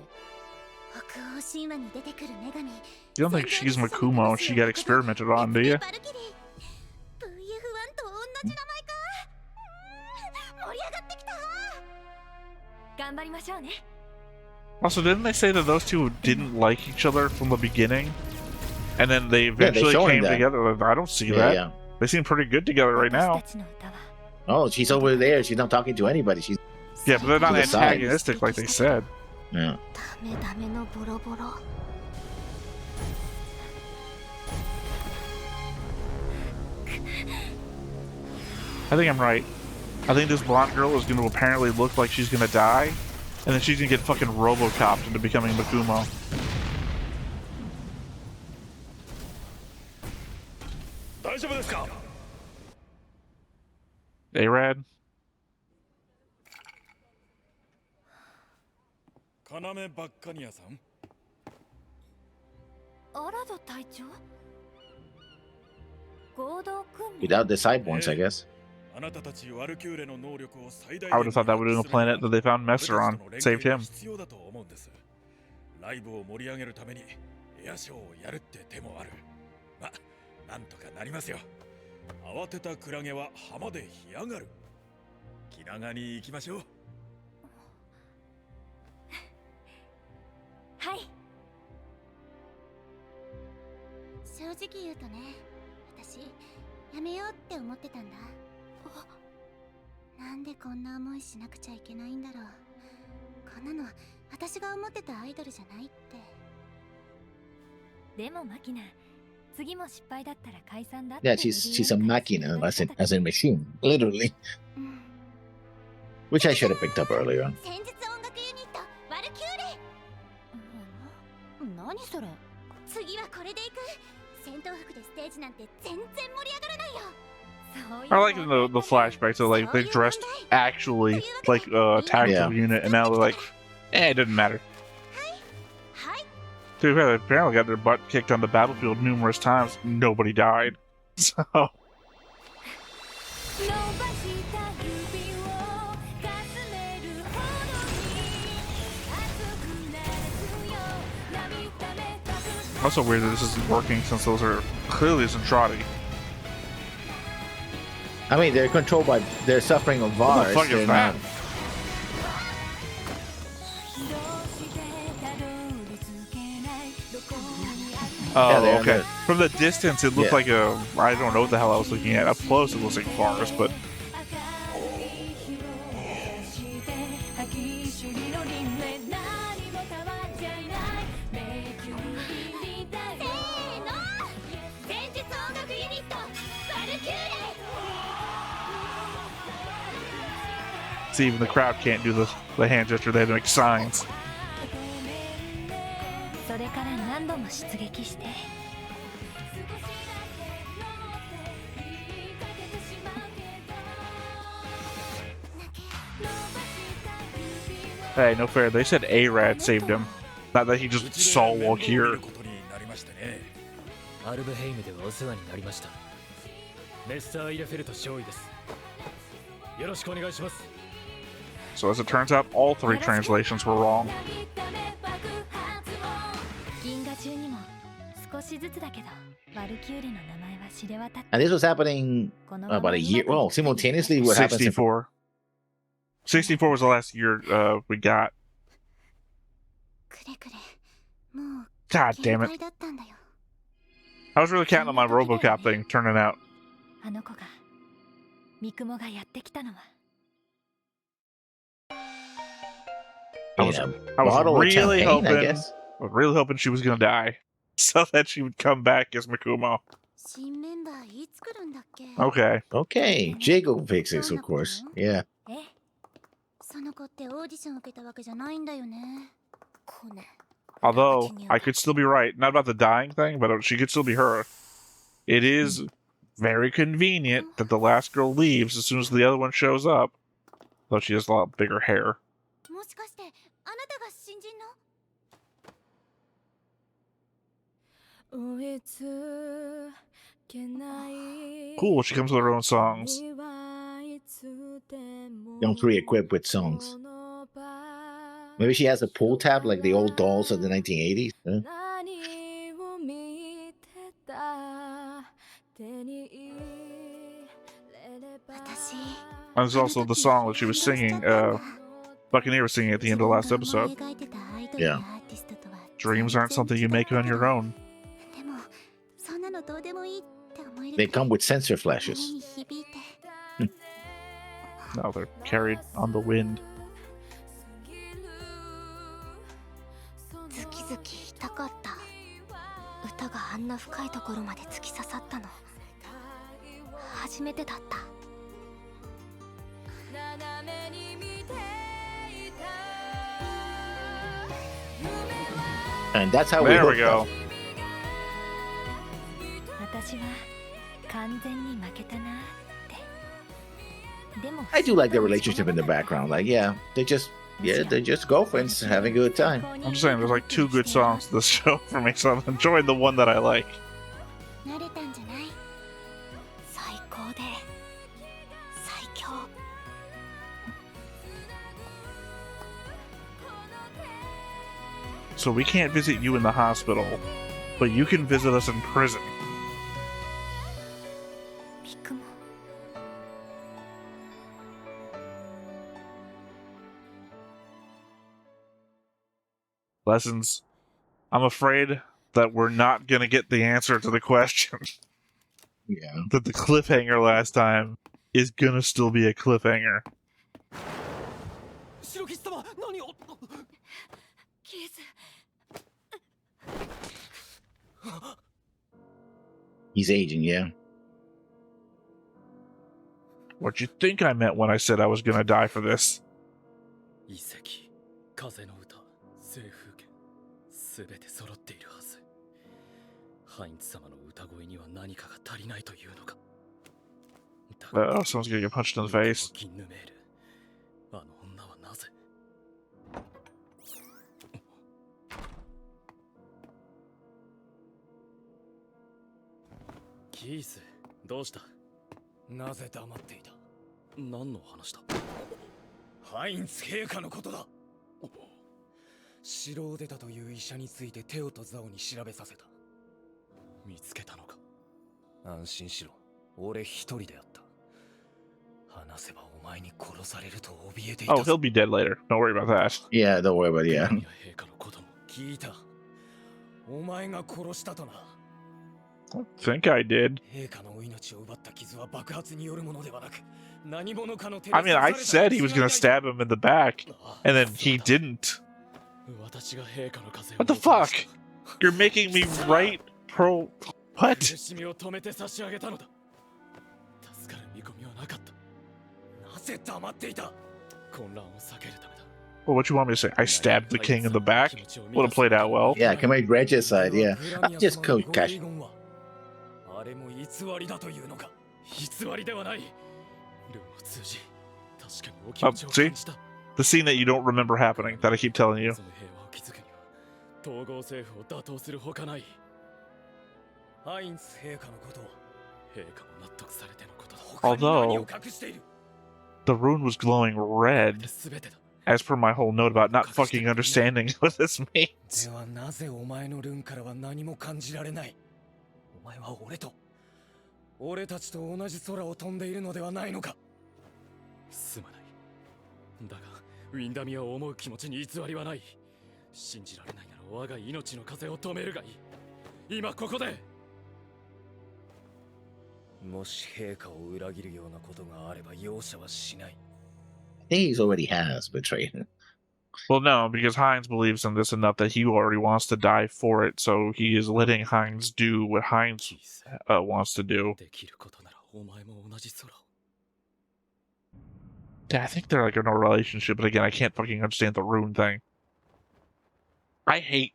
北欧神話に出てくる女神。 You don't think she's Makumo? She got experimented on, do you? VF1 と同じ名前か。盛り上がってきた。頑張りましょうね。 Also, didn't they say that those two didn't like each other from the beginning? And then they eventually showing came that. together? I don't see that. Yeah. They seem pretty good together right now. Oh, she's over there. She's not talking to anybody. She's Yeah, but they're not To the side. antagonistic like they said. yeah. ダメダメのボロボロ。 I think I'm right. I think this blonde girl is going to apparently look like she's going to die, and then she's going to get fucking Robocopped into becoming Makumo. A-Rad? 要バッカニアさん。アラド隊長？ Without the side ones, I guess. あなたたちワルキューレの能力を最大 I would have thought that would have been a planet that they found Messer on. Saved him. 必要だと思うんです。ライブを盛り上げるためにエアショーをやるって手もある。ま、なんとかなりますよ。慌てたクラゲは浜で干上がる。気長に行きましょう。はい。正直言うとね、私やめようって思ってたんだ。なんでこんな思いしなくちゃいけないんだろう。こんなの私が思ってたアイドルじゃないって。でもマキナ、次も失敗だったら解散だって。 Yeah, she's a machina, as in machine, literally. Which I should have picked up earlier on. 戦術音楽ユニットワルキューレ。何それ。次はこれでいく。戦闘服でステージなんて全然盛り上がらないよ。 I like the flashbacks. So like they dressed actually like a tactical unit, and now they're like, it doesn't matter. Dude, they apparently got their butt kicked on the battlefield numerous times. Nobody died. So. Also weird that this isn't working since those are clearly Zentradi. I mean, they're controlled by, they're suffering of What the VARs. fuck is that? Oh, Yeah, okay. From the distance, it looked like a... I don't know what the hell I was looking at. Up close, it looks like VARs, but... See, even the crowd can't do the hand gesture. They have to make signs. Hey, no fair. They said A-Rad saved him. Not that he just saw walk here. So as it turns out, all three translations were wrong. And this was happening about a year. Well, simultaneously, what happened? 64. 64 was the last year we got. God damn it. I was really counting on my RoboCop thing turning out. I was really hoping she was gonna die, so that she would come back as Mikumo. Okay. Okay, Jago fixes, of course. Yeah. Although I could still be right, not about the dying thing, but she could still be her. It is very convenient that the last girl leaves as soon as the other one shows up, though she has a lot bigger hair. Cool, she comes with her own songs. Don't pre-equipped with songs. Maybe she has a pull tab like the old dolls of the 1980s. Huh? There's also the song that she was singing, Buccaneer was singing at the end of the last episode. Yeah. Dreams aren't something you make on your own. They come with sensor flashes. No, they're carried on the wind. And that's how there we we go. I do like their relationship in the background. Like, they're just girlfriends having a good time. I'm just saying, there's like two good songs to this show for me, so I'm enjoying the one that I like. so we can't visit you in the hospital, but you can visit us in prison. ビッグモン Lessons. I'm afraid that we're not going to get the answer to the question. Yeah. That the cliffhanger last time is going to still be a cliffhanger. 白吉様、何を。キース He's aging, yeah. What you think I meant when I said I was going to die for this? 遺跡、風の歌、西風景、すべて揃っているはず。ハインツ様の歌声には何かが足りないというのか。 Someone's going to get punched in the face. ギンヌメール、あの女はなぜ。キース、どうした。なぜ黙っていた。何の話だ。ハインツ陛下のことだ。城を出たという医者についてテオとザオに調べさせた。見つけたのか。安心しろ、俺一人であった。話せばお前に殺されると怯えていた。 Oh, he'll be dead later. Don't worry about that. Yeah, don't worry about it, yeah. 陛下のことも聞いた。お前が殺したとな。 I think I did. 陛下のお命を奪った傷は爆発によるものではなく、何者かの手で。 I mean, I said he was going to stab him in the back, and then he didn't. 私が陛下の風を。 What the fuck? You're making me write pro. What? 苦しみを止めて差し上げたのだ。助かる見込みはなかった。なぜ黙っていた。混乱を避けるためだ。 Well, what you want me to say? I stabbed the king in the back? Would have played out well. Yeah, commit regicide, yeah. Just cool cash. あれも偽りだというのか。偽りではない。ルーを通じ、確かにお気持ちを感じた。 The scene that you don't remember happening, that I keep telling you. その平和を築くには、統合政府を打倒するほかない。ハインツ陛下のことは、陛下も納得されてのことだ。他に何を隠している。 The rune was glowing red, as per my whole note about not fucking understanding what this means. ではなぜお前のルーンからは何も感じられない。お前は俺たちと同じ空を飛んでいるのではないのか。すまない。だがウィンダミアを思う気持ちに偽りはない。信じられないなら我が命の風を止めるがいい。今ここで。もし陛下を裏切るようなことがあれば容赦はしない。 I think he already has betrayed him. Well, no, because Hines believes in this enough that he already wants to die for it, so he is letting Hines do what Hines wants to do. Yeah, I think they're like in a relationship, but again, I can't fucking understand the rune thing. I hate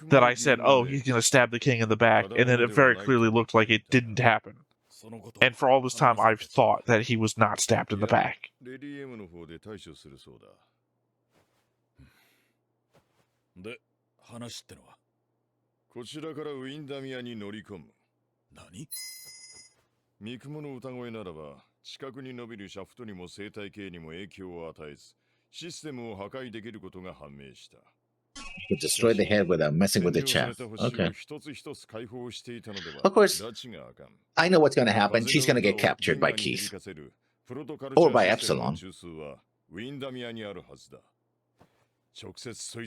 that I said, oh, he's gonna stab the king in the back, and then it very clearly looked like it didn't happen. And for all this time, I've thought that he was not stabbed in the back. で、話ってのはこちらからウィンダミアに乗り込む。何？三雲の歌声ならば、近くに伸びるシャフトにも生態系にも影響を与えず、システムを破壊できることが判明した。To destroy the head without messing with the chaff. Okay. Of course, I know what's going to happen. She's going to get captured by Keith. Or by Epsilon. I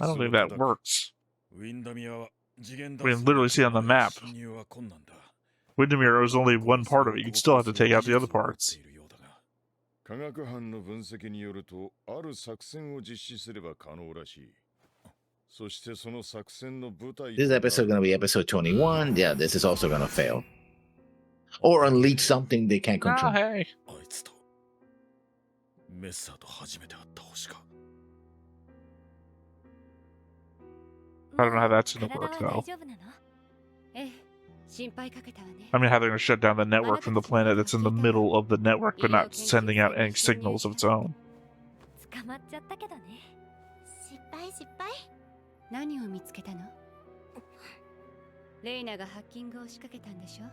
don't think that works. We can literally see on the map. Windermere is only one part of it. You'd still have to take out the other parts. 科学班の分析によると、ある作戦を実施すれば可能らしい。そしてその作戦の舞台。This episode going to be episode 21. Yeah, this is also going to fail. Or unleash something they can't control. Oh, hey. あいつとメッサーと初めて会った星か。 I don't know how that's going to work, though. I mean, how they're going to shut down the network from the planet that's in the middle of the network, but not sending out any signals of its own. 何を見つけたの？レイナがハッキングを仕掛けたんでしょ？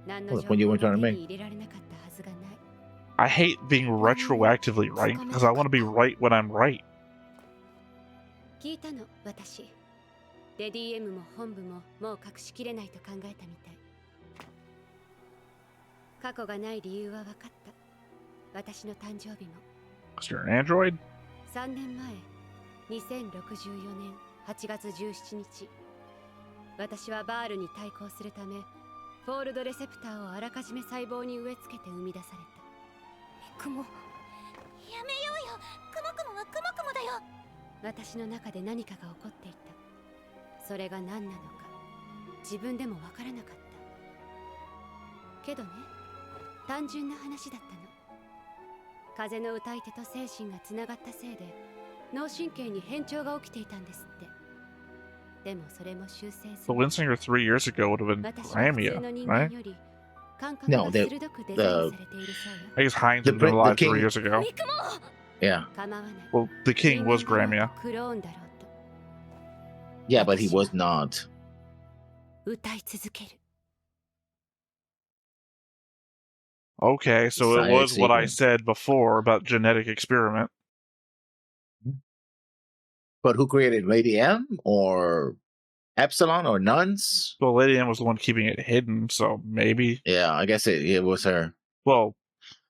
何の情報も手に入れられなかったはずがない。I hate being retroactively right because I want to be right when I'm right. 聞いたの、私。レディ M も本部ももう隠しきれないと考えたみたい。過去がない理由は分かった。私の誕生日も。Is there an android? 3年前、2064年8月17日。私はバールに対抗するため、フォールドレセプターをあらかじめ細胞に植え付けて生み出された。雲。やめようよ。クモクモはクモクモだよ。私の中で何かが起こっていた。それが何なのか、自分でもわからなかった。けどね、単純な話だったの。風の歌い手と精神がつながったせいで、脳神経に変調が起きていたんですって。でもそれも修正する。The Windsinger 3 years ago would have been Gramia, right? No, I guess Heinz had been alive 3 years ago. Yeah. Well, the king was Gramia. Yeah, but he was not. Okay, so it was what I said before about genetic experiment. But who created Lady M or Epsilon or Nuns? Well, Lady M was the one keeping it hidden, so maybe. Yeah, I guess it was her. Well,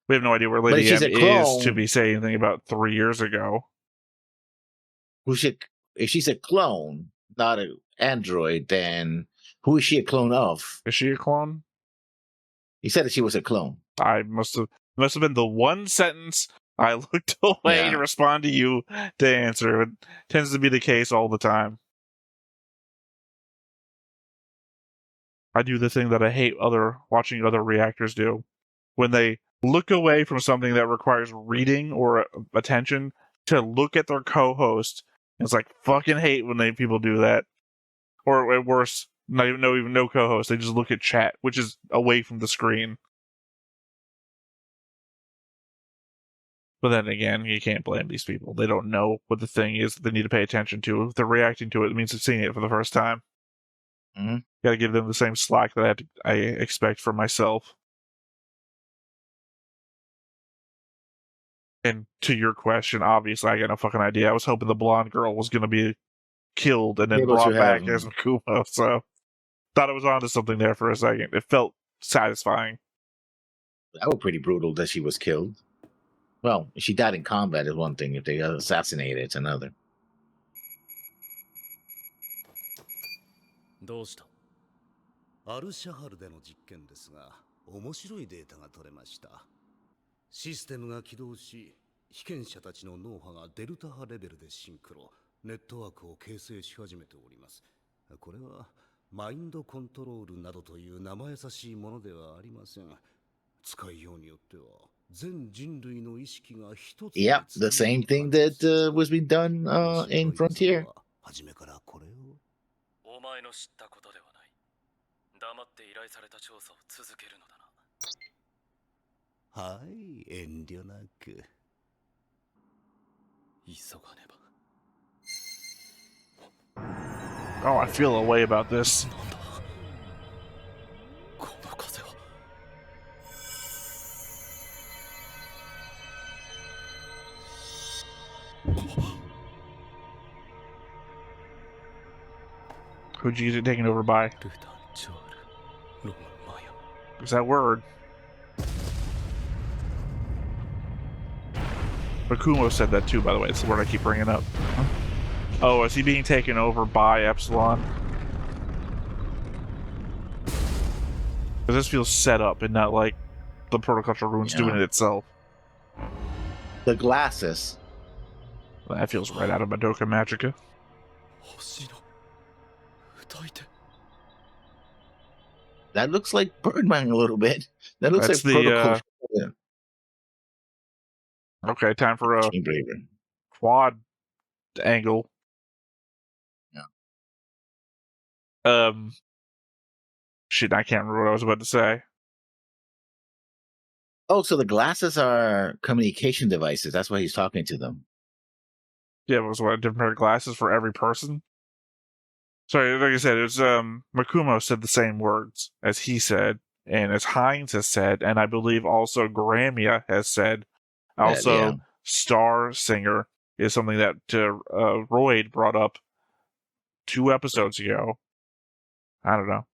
we have no idea where Lady M is to be saying anything about 3 years ago. If she's a clone, not an android, then who is she a clone of? Is she a clone? He said that she was a clone. I must have been the one sentence I looked away to respond to you to answer. It tends to be the case all the time. I do the thing that I hate watching other reactors do. When they look away from something that requires reading or attention to look at their co-host. It's like, fucking hate when people do that. Or at worst, even no co-host. They just look at chat, which is away from the screen. But then again, you can't blame these people. They don't know what the thing is that they need to pay attention to. If they're reacting to it, it means they're seeing it for the first time. Mm-hmm. Gotta give them the same slack that I expect for myself. And to your question, obviously, I got no fucking idea. I was hoping the blonde girl was going to be killed and then brought back as Makumo, so thought it was onto something there for a second. It felt satisfying. That was pretty brutal that she was killed. Well, she died in combat is one thing. If they got assassinated, it's another. どうした？アルシャハルでの実験ですが、面白いデータが取れました。システムが起動し、被験者たちの脳波がデルタ波レベルでシンクロ、ネットワークを形成し始めております。これはマインドコントロールなどという生優しいものではありません。使いようによっては全人類の意識が一つ。Yeah, the same thing that was being done in Frontier. 初めからこれを。お前の知ったことではない。黙って依頼された調査を続けるのだな。はい、遠慮なく。急がねば。Oh, I feel a way about this. なんだ。この風は。Who'd you get taken over by? What's that word? Makumo said that too, by the way. It's the word I keep bringing up. Oh, is he being taken over by Epsilon? Because this feels set up and not like the Protocultural Ruins doing it itself. The glasses. That feels right out of Madoka Magica. That looks like Birdman a little bit. That looks That's like Protocol. Okay, time for a quad angle. Yeah. Shit, I can't remember what I was about to say. Oh, so the glasses are communication devices. That's why he's talking to them. Yeah, it was what, a different pair of glasses for every person? Sorry, like I said, it was Makumo said the same words as he said, and as Heinz has said, and I believe also Gramia has said. Also, Star Singer is something that Royd brought up 2 episodes ago. I don't know.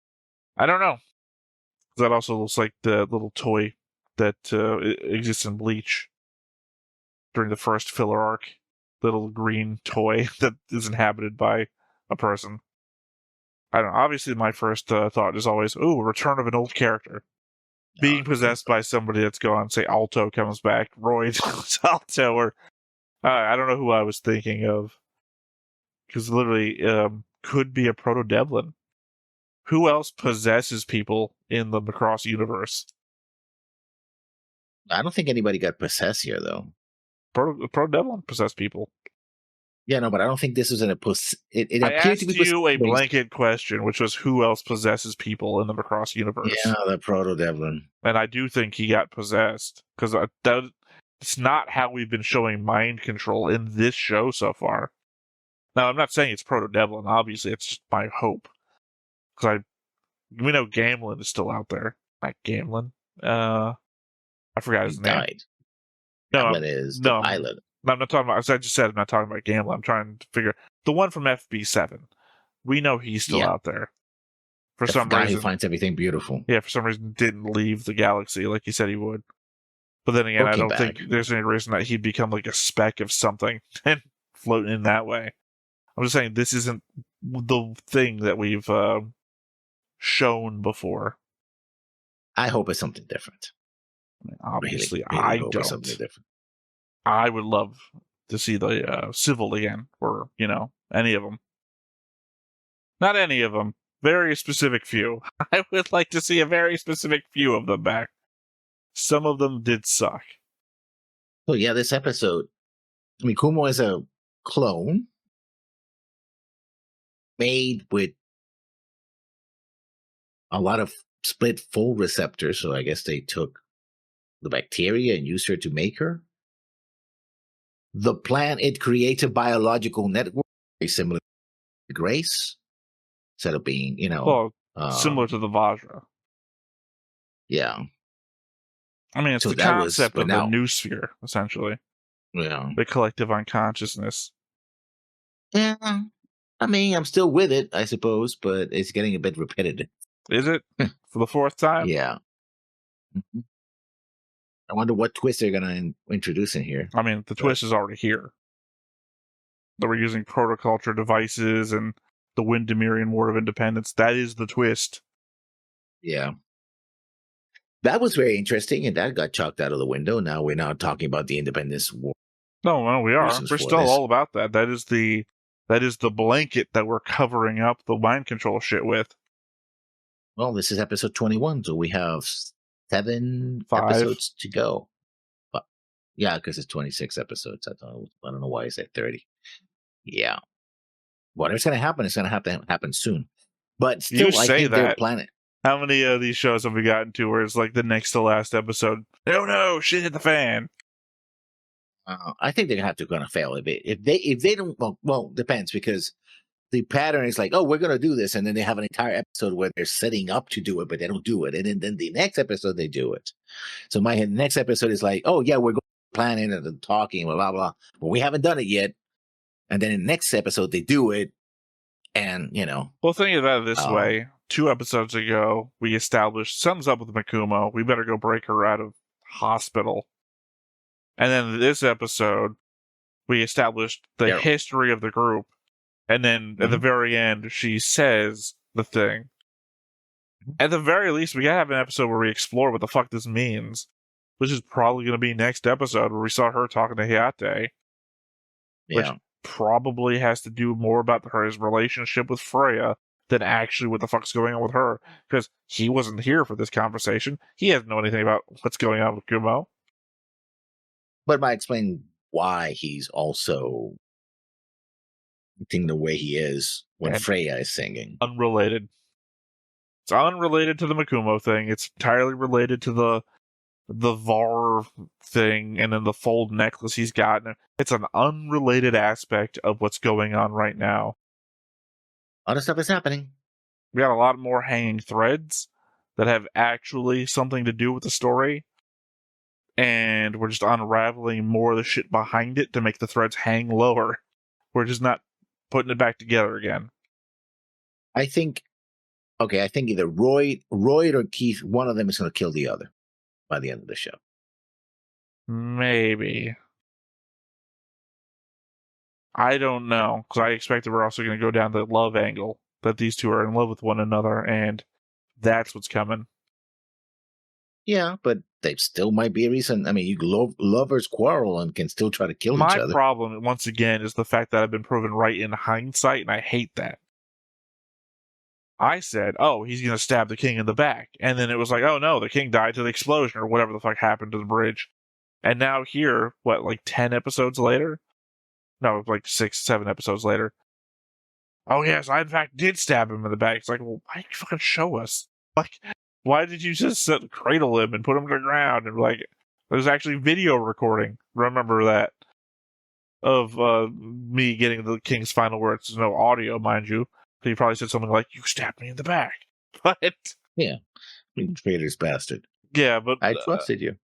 That also looks like the little toy that exists in Bleach during the first filler arc. Little green toy that is inhabited by a person. I don't know. Obviously, my first thought is always, "Ooh, return of an old character." Being possessed by somebody that's gone. Say Alto comes back, Royd Alto, or I don't know who I was thinking of. Because literally, could be a Proto-Devlin. Who else possesses people in the Macross universe? I don't think anybody got possessed here, though. Proto-Devlin possess people. Yeah, no, but I don't think this was in a it I appeared to be asked you a blanket question, which was who else possesses people in the Macross universe? Yeah, the Proto-Devlin. And I do think he got possessed, because it's not how we've been showing mind control in this show so far. Now, I'm not saying it's Proto-Devlin, obviously, it's just my hope. Because we know Gamlin is still out there. Not Gamlin. I forgot his name. Died. No, Gamlin is the pilot. No, I'm not talking about, as I just said, I'm not talking about Gamlin. I'm trying to figure the one from FB7. We know he's still out there. For some guy reason, who finds everything beautiful. Yeah, for some reason didn't leave the galaxy like he said he would. But then again, I don't think there's any reason that he'd become like a speck of something and float in that way. I'm just saying this isn't the thing that we've shown before. I hope it's something different. Obviously, really I hope don't. It's something different. I would love to see the Civil again, or any of them. Not any of them. Very specific few. I would like to see a very specific few of them back. Some of them did suck. Oh yeah, this episode. I mean, Kumo is a clone made with a lot of split full receptors. So I guess they took the bacteria and used her to make her. The plant, it creates a biological network very similar to Grace, instead of being, similar to the Vajra. Yeah. I mean, it's so the concept of the new sphere, essentially. Yeah. The collective unconsciousness. Yeah. I mean, I'm still with it, I suppose, but it's getting a bit repetitive. Is it? For the 4th time? Yeah. Mm-hmm. I wonder what twist they're going to introduce in here. I mean, the twist is already here. That we're using protoculture devices and the Windemirian War of Independence. That is the twist. Yeah. That was very interesting, and that got chalked out of the window. Now we're not talking about the Independence War. No, we are. We're still all about that. That is the blanket that we're covering up the mind control shit with. Well, this is episode 21, so we have 5 episodes to go. But, yeah, because it's 26 episodes. I don't know why I said 30. Yeah. Whatever's going to happen is going to have to happen soon. But still, I think they're planning. How many of these shows have we gotten to where it's like the next to last episode? No, shit hit the fan. I think they're gonna have to kind of fail a bit. If they don't, well, depends, because the pattern is like, oh, we're gonna do this, and then they have an entire episode where they're setting up to do it, but they don't do it, and then the next episode they do it. So my next episode is like, oh yeah, we're planning and talking, blah blah, but we haven't done it yet. And then in the next episode they do it, and Well, think about it this way. 2 episodes ago, we established something's up with Makumo. We better go break her out of hospital. And then this episode, we established the history of the group. And then at the very end, she says the thing. At the very least, we gotta have an episode where we explore what the fuck this means. Which is probably going to be next episode, where we saw her talking to Hayate. Which probably has to do more about his relationship with Freya than actually what the fuck's going on with her. Because he wasn't here for this conversation. He doesn't know anything about what's going on with Kumo. But might explain why he's also acting the way he is when Freya is singing. Unrelated. It's unrelated to the Makumo thing. It's entirely related to the Var thing and then the fold necklace he's got. It's an unrelated aspect of what's going on right now. Other stuff is happening. We got a lot more hanging threads that have actually something to do with the story. and we're just unraveling more of the shit behind it to make the threads hang lower. We're just not putting it back together again. I think either Roy or Keith, one of them is going to kill the other by the end of the show. Maybe. I don't know, because I expected we're also going to go down the love angle, that these two are in love with one another, and that's what's coming. Yeah, but they still might be a reason. I mean, lovers quarrel and can still try to kill each other. My problem, once again, is the fact that I've been proven right in hindsight, and I hate that. I said, oh, he's going to stab the king in the back. And then it was like, oh no, the king died to the explosion or whatever the fuck happened to the bridge. And now here, what, like 10 episodes later? No, like 6, 7 episodes later. Oh yes, I in fact did stab him in the back. It's like, well, why did you fucking show us? Like, why did you just cradle him and put him to the ground? And like, there's actually video recording. Remember that. Of me getting the king's final words. There's no audio, mind you. He probably said something like, you stabbed me in the back. But yeah, traitor's bastard. Yeah, but I trusted you.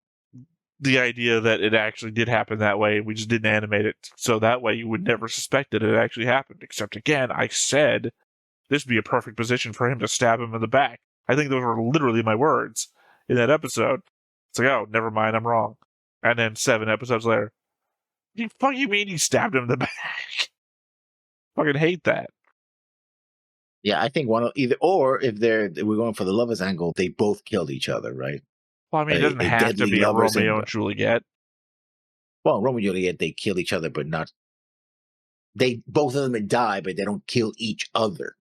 The idea that it actually did happen that way, we just didn't animate it, so that way you would never suspect that it actually happened. Except again, I said this would be a perfect position for him to stab him in the back. I think those were literally my words in that episode. It's like, oh, never mind, I'm wrong. And then 7 episodes later, what the fuck you mean he stabbed him in the back? Fucking hate that. Yeah, I think one either, or if we're going for the lovers angle, they both killed each other, right? Well, I mean, it doesn't have to be a Romeo and Juliet. Well, Romeo and Juliet, they kill each other, but not. Both of them die, but they don't kill each other.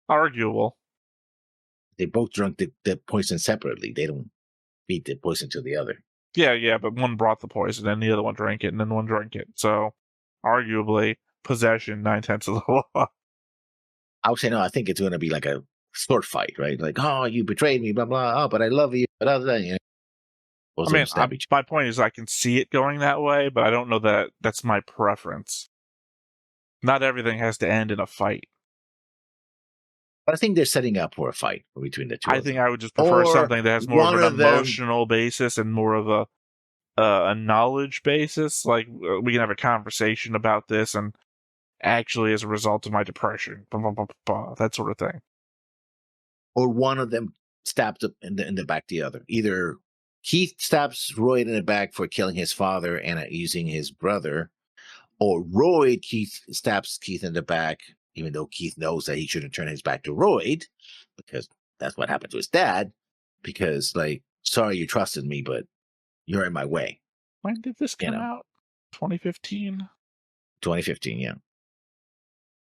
Arguable. They both drank the poison separately. They don't feed the poison to the other. Yeah, but one brought the poison, and the other one drank it, and then one drank it. So, arguably, possession 9/10 of the law. I would say no. I think it's going to be like a sword fight, right? Like, oh, you betrayed me, blah blah. Oh, but I love you. But other than, you know, I mean, my point is, I can see it going that way, but I don't know that that's my preference. Not everything has to end in a fight. But I think they're setting up for a fight between the two. I think I would just prefer something that has more of an emotional basis and more of a knowledge basis. Like, we can have a conversation about this, and actually as a result of my depression, blah, blah, blah, blah, that sort of thing. Or one of them stabs up in the back the other. Either Keith stabs Roy in the back for killing his father and using his brother, or Keith stabs Keith in the back, even though Keith knows that he shouldn't turn his back to Roy, because that's what happened to his dad. Because, like, sorry you trusted me, but you're in my way. When did this come out? 2015? 2015, yeah.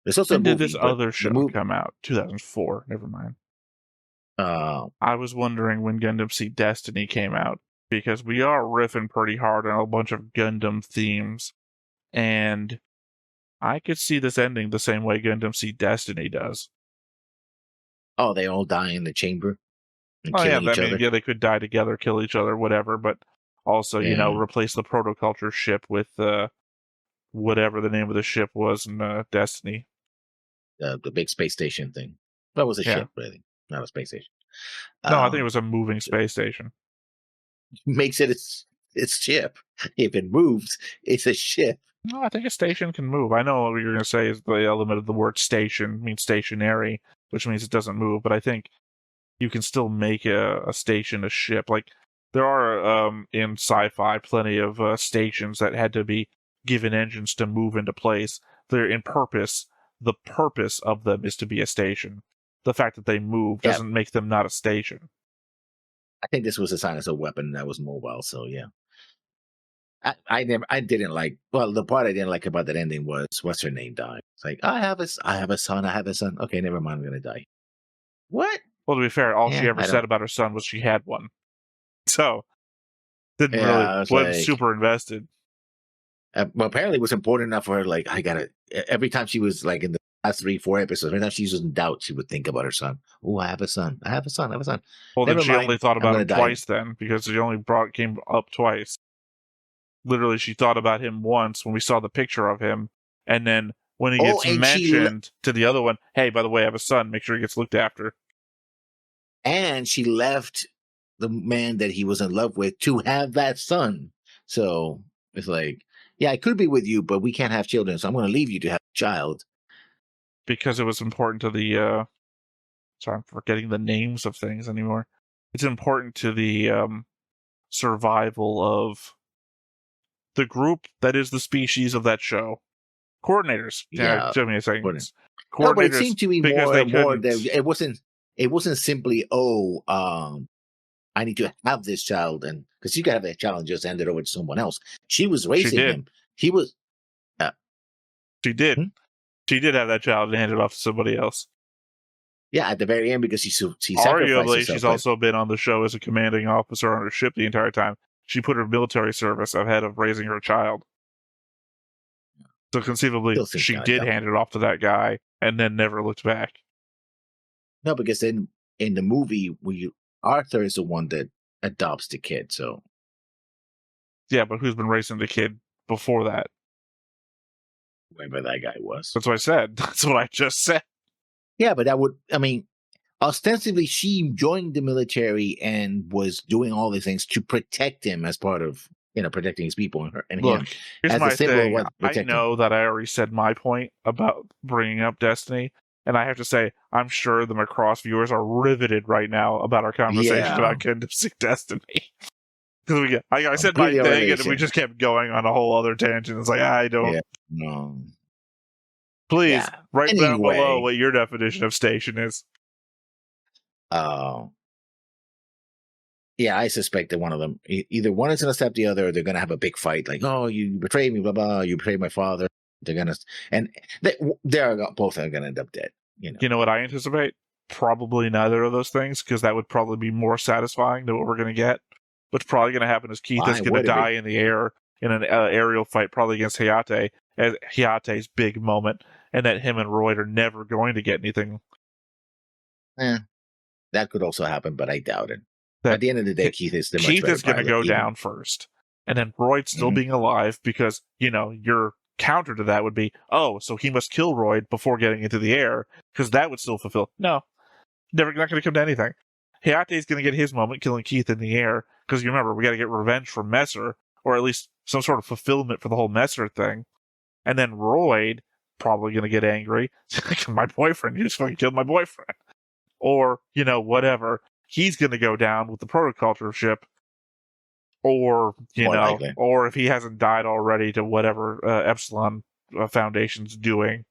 There's also when did this other show come out? 2004. Never mind. I was wondering when Gundam Seed Destiny came out, because we are riffing pretty hard on a bunch of Gundam themes, and I could see this ending the same way Gundam Seed Destiny does. Oh, they all die in the chamber? Oh, yeah, they could die together, kill each other, whatever, but also, replace the protoculture ship with whatever the name of the ship was in Destiny. The big space station thing. That was a ship, really, not a space station. No, I think it was a moving space station. Makes it its ship. If it moves, it's a ship. No, I think a station can move. I know what you're going to say is the element of the word station means stationary, which means it doesn't move, but I think you can still make a station a ship. Like, there are, in sci-fi, plenty of stations that had to be given engines to move into place. They're in purpose. The purpose of them is to be a station. The fact that they move doesn't make them not a station. I think this was assigned as a weapon that was mobile, so yeah. I didn't like, well, the part I didn't like about that ending was what's her name died. It's like, I have a son. Okay, never mind, I'm gonna die. What? Well, to be fair, all she ever said about her son was she had one. So, wasn't super invested. Well, apparently it was important enough for her, like, every time she was, like, in the last 3-4 episodes, every time she was in doubt, she would think about her son. Oh, I have a son. Well, then she only thought about him twice then, because she only came up twice. Literally, she thought about him once when we saw the picture of him, and then when he gets mentioned to the other one, hey, by the way, I have a son, make sure he gets looked after. And she left the man that he was in love with to have that son. So it's like, yeah, I could be with you, but we can't have children, so I'm going to leave you to have a child. Because it was important to the sorry, I'm forgetting the names of things anymore. It's important to the survival of the group that is the species of that show. Coordinators. Yeah. Give me a second. Coordinators. Coordinators. No, but it seemed to be because more they and more couldn't. that it wasn't simply, I need to have this child, and because you could have that child and just hand it over to someone else. She was raising him. He was. She did. Hmm? She did have that child and hand it off to somebody else. Yeah, at the very end, because she sacrificed Arguably, herself, she's also been on the show as a commanding officer on her ship the entire time. She put her military service ahead of raising her child. So conceivably, she did hand it off to that guy and then never looked back. No, because in the movie, Arthur is the one that adopts the kid. So yeah, but who's been raising the kid before that? Whoever that guy was. That's what I said. That's what I just said. Yeah, but ostensibly she joined the military and was doing all these things to protect him as part of, protecting his people and Look, him. Here's my thing. I know that I already said my point about bringing up Destiny, and I have to say, I'm sure the Macross viewers are riveted right now about our conversation about conducting Destiny. Because I said my thing, and we just kept going on a whole other tangent. It's like, I don't... Yeah, no. Please, write down below what your definition of station is. Yeah, I suspect that one of them, either one is going to step the other, or they're going to have a big fight. Like, oh, you betrayed me, blah, blah, you betrayed my father. They're going to... And both are going to end up dead. You know what I anticipate? Probably neither of those things, because that would probably be more satisfying than what we're going to get. What's probably going to happen is Keith is going to die in the air in an aerial fight, probably against Hayate, as Hayate's big moment, and that him and Royd are never going to get anything. That could also happen, but I doubt it. At the end of the day, Keith is going to go down first, and then Royd still being alive, because your counter to that would be, oh, so he must kill Royd before getting into the air, because that would still fulfill. No, not going to come to anything. Hayate's going to get his moment killing Keith in the air, because you remember, we got to get revenge from Messer, or at least some sort of fulfillment for the whole Messer thing. And then Royd probably going to get angry. My boyfriend, you just fucking killed my boyfriend. Or, whatever. He's going to go down with the protoculture ship. Or, or if he hasn't died already, to whatever Epsilon Foundation's doing.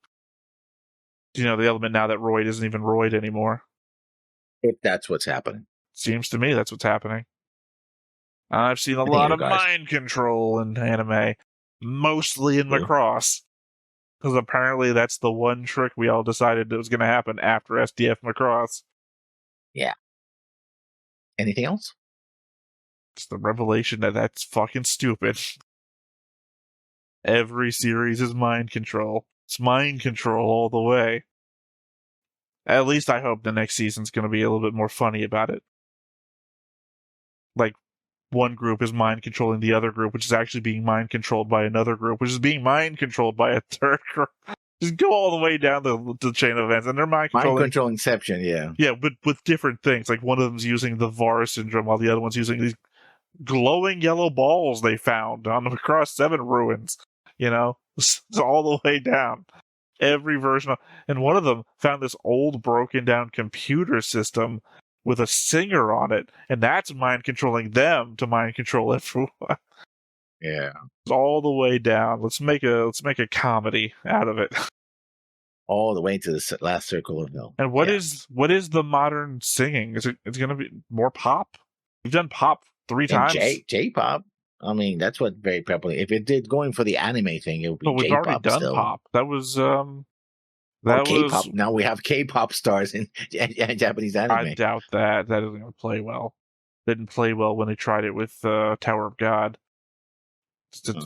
The element now that Royd isn't even Royd anymore. If that's what's happening. Seems to me that's what's happening. I've seen a lot of mind control in anime, mostly in Macross. Because apparently that's the one trick we all decided that was going to happen after SDF Macross. Yeah. Anything else? It's the revelation that that's fucking stupid. Every series is mind control. It's mind control all the way. At least I hope the next season's going to be a little bit more funny about it. Like, one group is mind controlling the other group, which is actually being mind controlled by another group, which is being mind controlled by a third group. Just go all the way down the chain of events, and they're mind controlling inception, yeah. Yeah, but with different things. Like, one of them's using the VAR syndrome, while the other one's using these glowing yellow balls they found on the Macross 7 ruins. It's all the way down. Every version and one of them found this old broken down computer system with a singer on it, and that's mind controlling them to mind control everyone. Yeah. It's all the way down. Let's make a comedy out of it. All the way to the last circle of hell. And what is the modern singing? It's going to be more pop? We've done pop 3 times. J-pop. I mean, that's what very prevalent. If it did going for the anime thing, it would be J-pop. We've already done pop. That was K-pop. Now we have K-pop stars in Japanese anime. I doubt that. That isn't going to play well. Didn't play well when they tried it with Tower of God.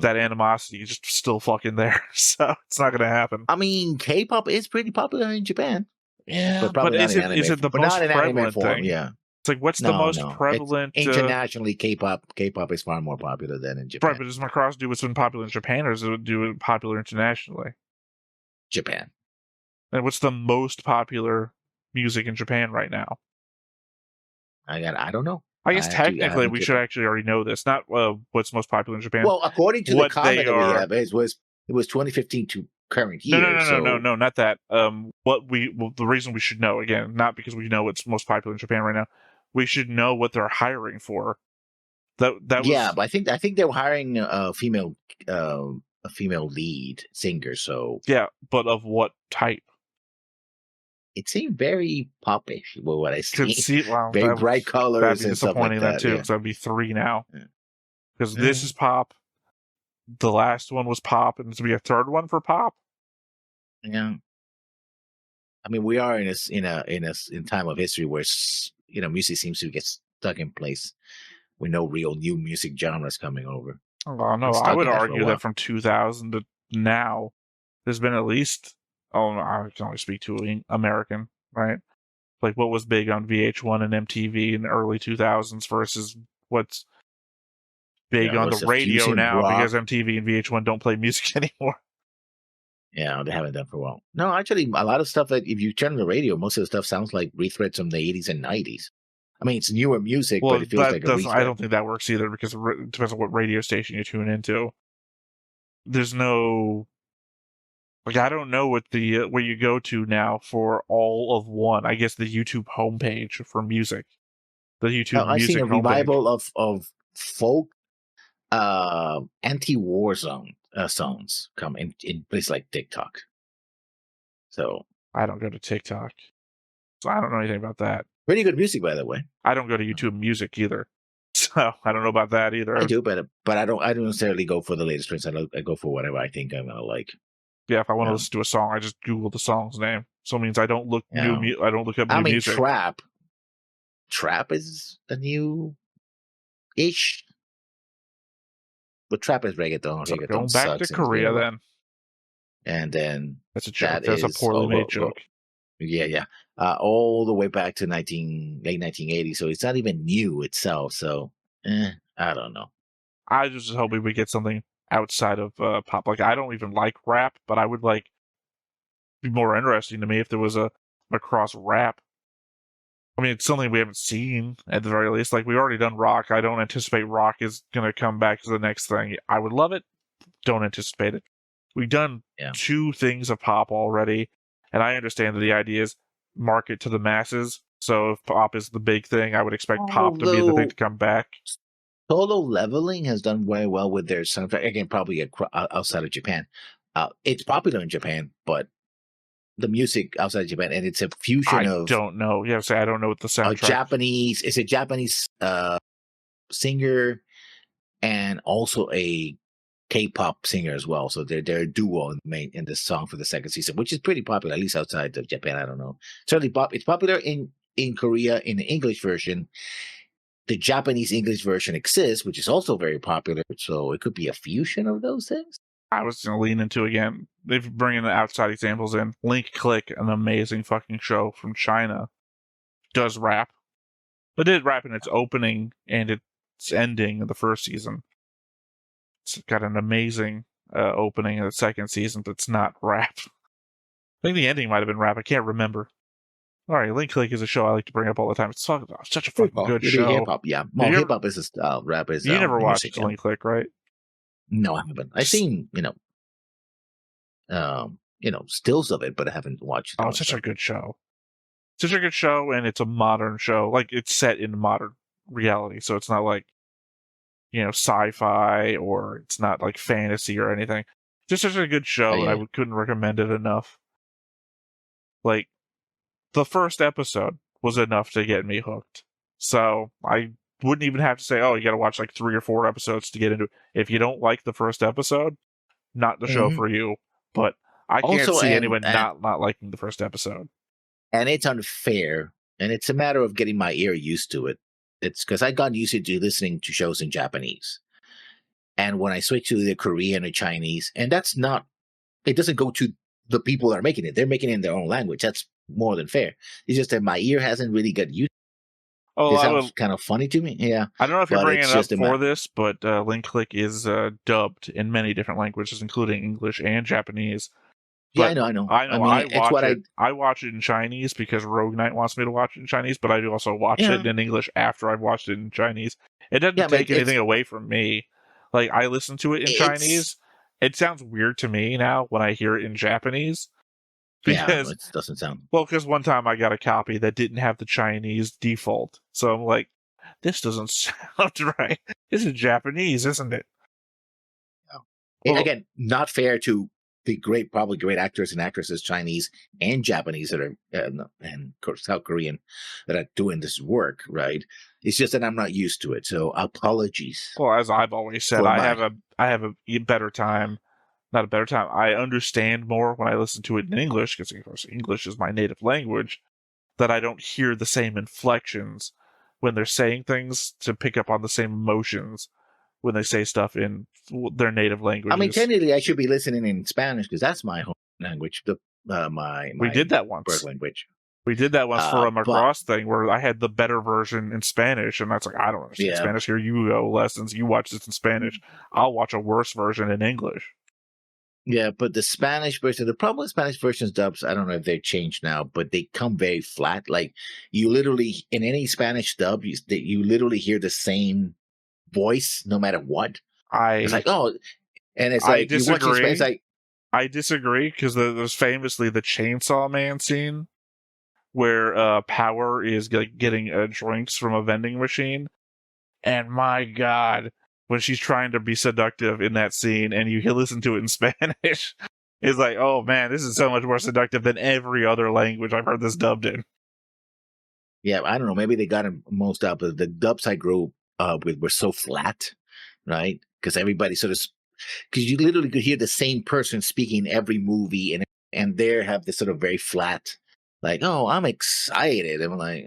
That animosity is just still fucking there, so it's not going to happen. I mean, K-pop is pretty popular in Japan. Yeah, but is it the most prevalent thing? Yeah. It's like, what's the most prevalent... Internationally, K-pop is far more popular than in Japan. Right, but does Macross do what's been popular in Japan, or does it do it popular internationally? Japan. And what's the most popular music in Japan right now? I don't know. I guess technically we should actually already know this. Not what's most popular in Japan. Well, according to the what comment they that we are. have, it was 2015 to current year. No, not that. The reason we should know, again, not because we know what's most popular in Japan right now. We should know what they're hiring for. That was, but I think they were hiring a female lead singer. So yeah, but of what type? It seemed very popish. What I see, wow, very bright colors that'd be and stuff like disappointing that. then too, because that'd be 3 now. Because Yeah. this is pop. The last one was pop, and this will be a third one for pop. Yeah. I mean, we are in time of history where music seems to get stuck in place with no real new music genres coming over. Oh no, I would argue that from 2000 to now, there's been at least. Oh, I can only speak to American, right? Like what was big on VH1 and MTV in the early 2000s versus what's big on the radio now, because MTV and VH1 don't play music anymore. Yeah, they haven't done for a while. No, actually, a lot of stuff that if you turn on the radio, most of the stuff sounds like rethreads from the 80s and 90s. I mean, it's newer music, but it feels like a retread. I don't think that works either, because it depends on what radio station you tune into. There's no... I don't know what where you go to now for all of one. I guess the YouTube homepage for music. The YouTube music I've seen a homepage. revival of folk anti-war songs come in places like TikTok. So I don't go to TikTok, so I don't know anything about that. Pretty good music, by the way. I don't go to YouTube Music either, so I don't know about that either. I do, but I don't necessarily go for the latest trends. I go for whatever I think I'm gonna like. Yeah, if I want to listen to a song, I just Google the song's name. So it means I don't look I don't look up new music. Trap is a new-ish. But trap is reggaeton. So going back to Korea then. And then that's a joke. That's a poorly made joke. Yeah. All the way back to late 1980. So it's not even new itself. So I don't know. I just hope we would get something outside of pop. Like, I don't even like rap, but I would be more interesting to me if there was a Macross rap. I mean, it's something we haven't seen at the very least. Like, we've already done rock. I don't anticipate rock is going to come back as the next thing. I would love it. Don't anticipate it. We've done 2 things of pop already, and I understand that the idea is market to the masses. So if pop is the big thing, I would expect pop to be the thing to come back. Solo Leveling has done very well with their soundtrack. Again, probably outside of Japan. It's popular in Japan, but the music outside of Japan, and it's a fusion of... I don't know. Yeah, I don't know what the soundtrack... It's a Japanese singer and also a K-pop singer as well. So they're a duo in this song for the second season, which is pretty popular, at least outside of Japan. I don't know. Certainly, it's popular in Korea in the English version. The Japanese English version exists, which is also very popular. So it could be a fusion of those things. I was going to lean into, again, they've bringing the outside examples in. Link Click, an amazing fucking show from China, does rap. It did rap in its opening and its ending of the first season. It's got an amazing opening in the second season, but it's not rap. I think the ending might have been rap. I can't remember. All right, Link Click is a show I like to bring up all the time. It's such a fucking good show. Hip-hop, yeah. Well, hip-hop is a style. Rap is... You never watched Link Click, right? No, I haven't. I've seen, stills of it, but I haven't watched it. Oh, it's such a good show. Such a good show, and it's a modern show. Like, it's set in modern reality, so it's not like, sci-fi, or it's not like fantasy or anything. Just such a good show, and I couldn't recommend it enough. Like, the first episode was enough to get me hooked. So, I wouldn't even have to say, you got to watch like 3 or 4 episodes to get into it. If you don't like the first episode, not the show for you. But I can't see anyone not liking the first episode. And it's unfair. And it's a matter of getting my ear used to it. It's because I got used to listening to shows in Japanese. And when I switch to the Korean or Chinese, and it doesn't go to the people that are making it. They're making it in their own language. That's more than fair. It's just that my ear hasn't really got used. It sounds kind of funny to me. Yeah. I don't know if you're bringing it up for this, but Link Click is dubbed in many different languages, including English and Japanese. Yeah, I know. I watch it in Chinese because Rogue Knight wants me to watch it in Chinese, but I do also watch it in English after I've watched it in Chinese. It doesn't take anything away from me. Like, I listen to it in Chinese. It sounds weird to me now when I hear it in Japanese. Because, it doesn't sound... Well, because one time I got a copy that didn't have the Chinese default. So I'm like, this doesn't sound right. This is Japanese, isn't it? Well, again, not fair to the probably great actors and actresses, Chinese and Japanese that are, and South Korean, that are doing this work, right? It's just that I'm not used to it, so apologies. Well, as I've always said, I have a better time. Not a better time. I understand more when I listen to it in English, because of course English is my native language. That I don't hear the same inflections when they're saying things to pick up on the same emotions when they say stuff in their native language. I mean, technically, I should be listening in Spanish because that's my home language. We did that once. Birth language. We did that once for a Macross thing where I had the better version in Spanish, and that's like, I don't understand Spanish. Here you go, lessons. You watch this in Spanish. I'll watch a worse version in English. Yeah, but the Spanish version, the problem with Spanish versions dubs, I don't know if they've changed now, but they come very flat. Like, you literally, in any Spanish dub, you literally hear the same voice no matter what. It's like, oh, and it's like, you watch Spanish, it's like, I disagree, because there's famously the Chainsaw Man scene where Power is like getting drinks from a vending machine, and my God, when she's trying to be seductive in that scene, and you listen to it in Spanish, it's like, oh man, this is so much more seductive than every other language I've heard this dubbed in. Yeah, I don't know. Maybe they got it most up. But the dubs I grew up with were so flat, right? Because everybody because you literally could hear the same person speaking every movie, and there have this sort of very flat, like, oh, I'm excited. I'm like,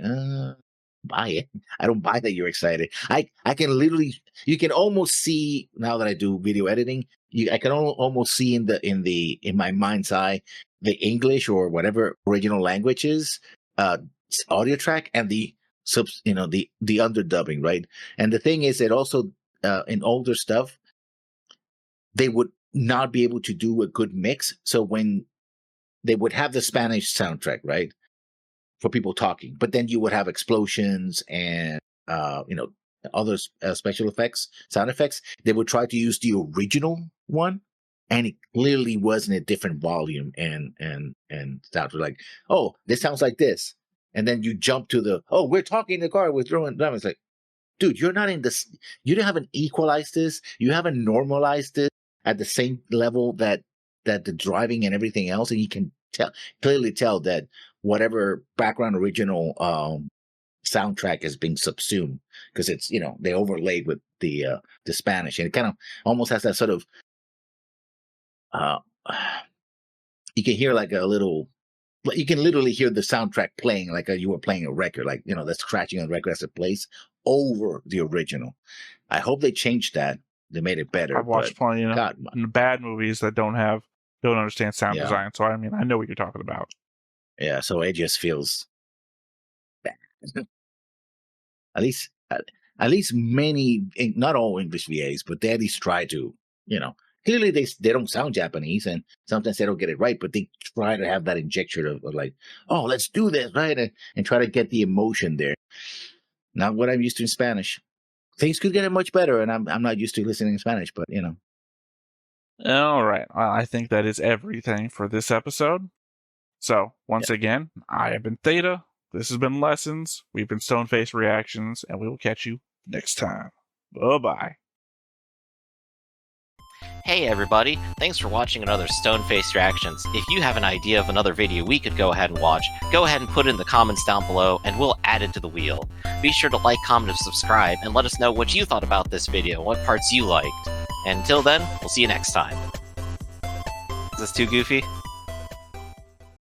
buy it. I don't buy that you're excited. I can literally, you can almost see, now that I do video editing, I can almost see in my mind's eye the English or whatever original language is audio track and the underdubbing, right? And the thing is that also in older stuff, they would not be able to do a good mix. So when they would have the Spanish soundtrack, right, for people talking, but then you would have explosions and other special effects, sound effects. They would try to use the original one, and it clearly was in a different volume and sound. Like, oh, this sounds like this, and then you jump to we're talking in the car, we're throwing them. It's like, dude, you're not in this. You haven't equalized this. You haven't normalized it at the same level that the driving and everything else, and you can clearly tell that whatever background original soundtrack is being subsumed, because it's, they overlaid with the Spanish, and it kind of almost has that sort of you can hear like a little, you can literally hear the soundtrack playing like you were playing a record, like, the scratching on the record as it plays over the original. I hope they changed that. They made it better. I've watched plenty of bad movies that don't understand sound design, so I mean, I know what you're talking about. Yeah, so it just feels bad. At least many, not all English VAs, but they at least try to, clearly they don't sound Japanese, and sometimes they don't get it right, but they try to have that injection of like, oh, let's do this, right? And try to get the emotion there. Not what I'm used to in Spanish. Things could get much better, and I'm not used to listening in Spanish, but All right. Well, I think that is everything for this episode. So, once again, I have been Theta. This has been Lessons. We've been Stoneface Reactions, and we will catch you next time. Bye-bye. Hey everybody, thanks for watching another Stoneface Reactions. If you have an idea of another video we could go ahead and watch, go ahead and put it in the comments down below, and we'll add it to the wheel. Be sure to like, comment, and subscribe, and let us know what you thought about this video and what parts you liked. And until then, we'll see you next time. Is this too goofy?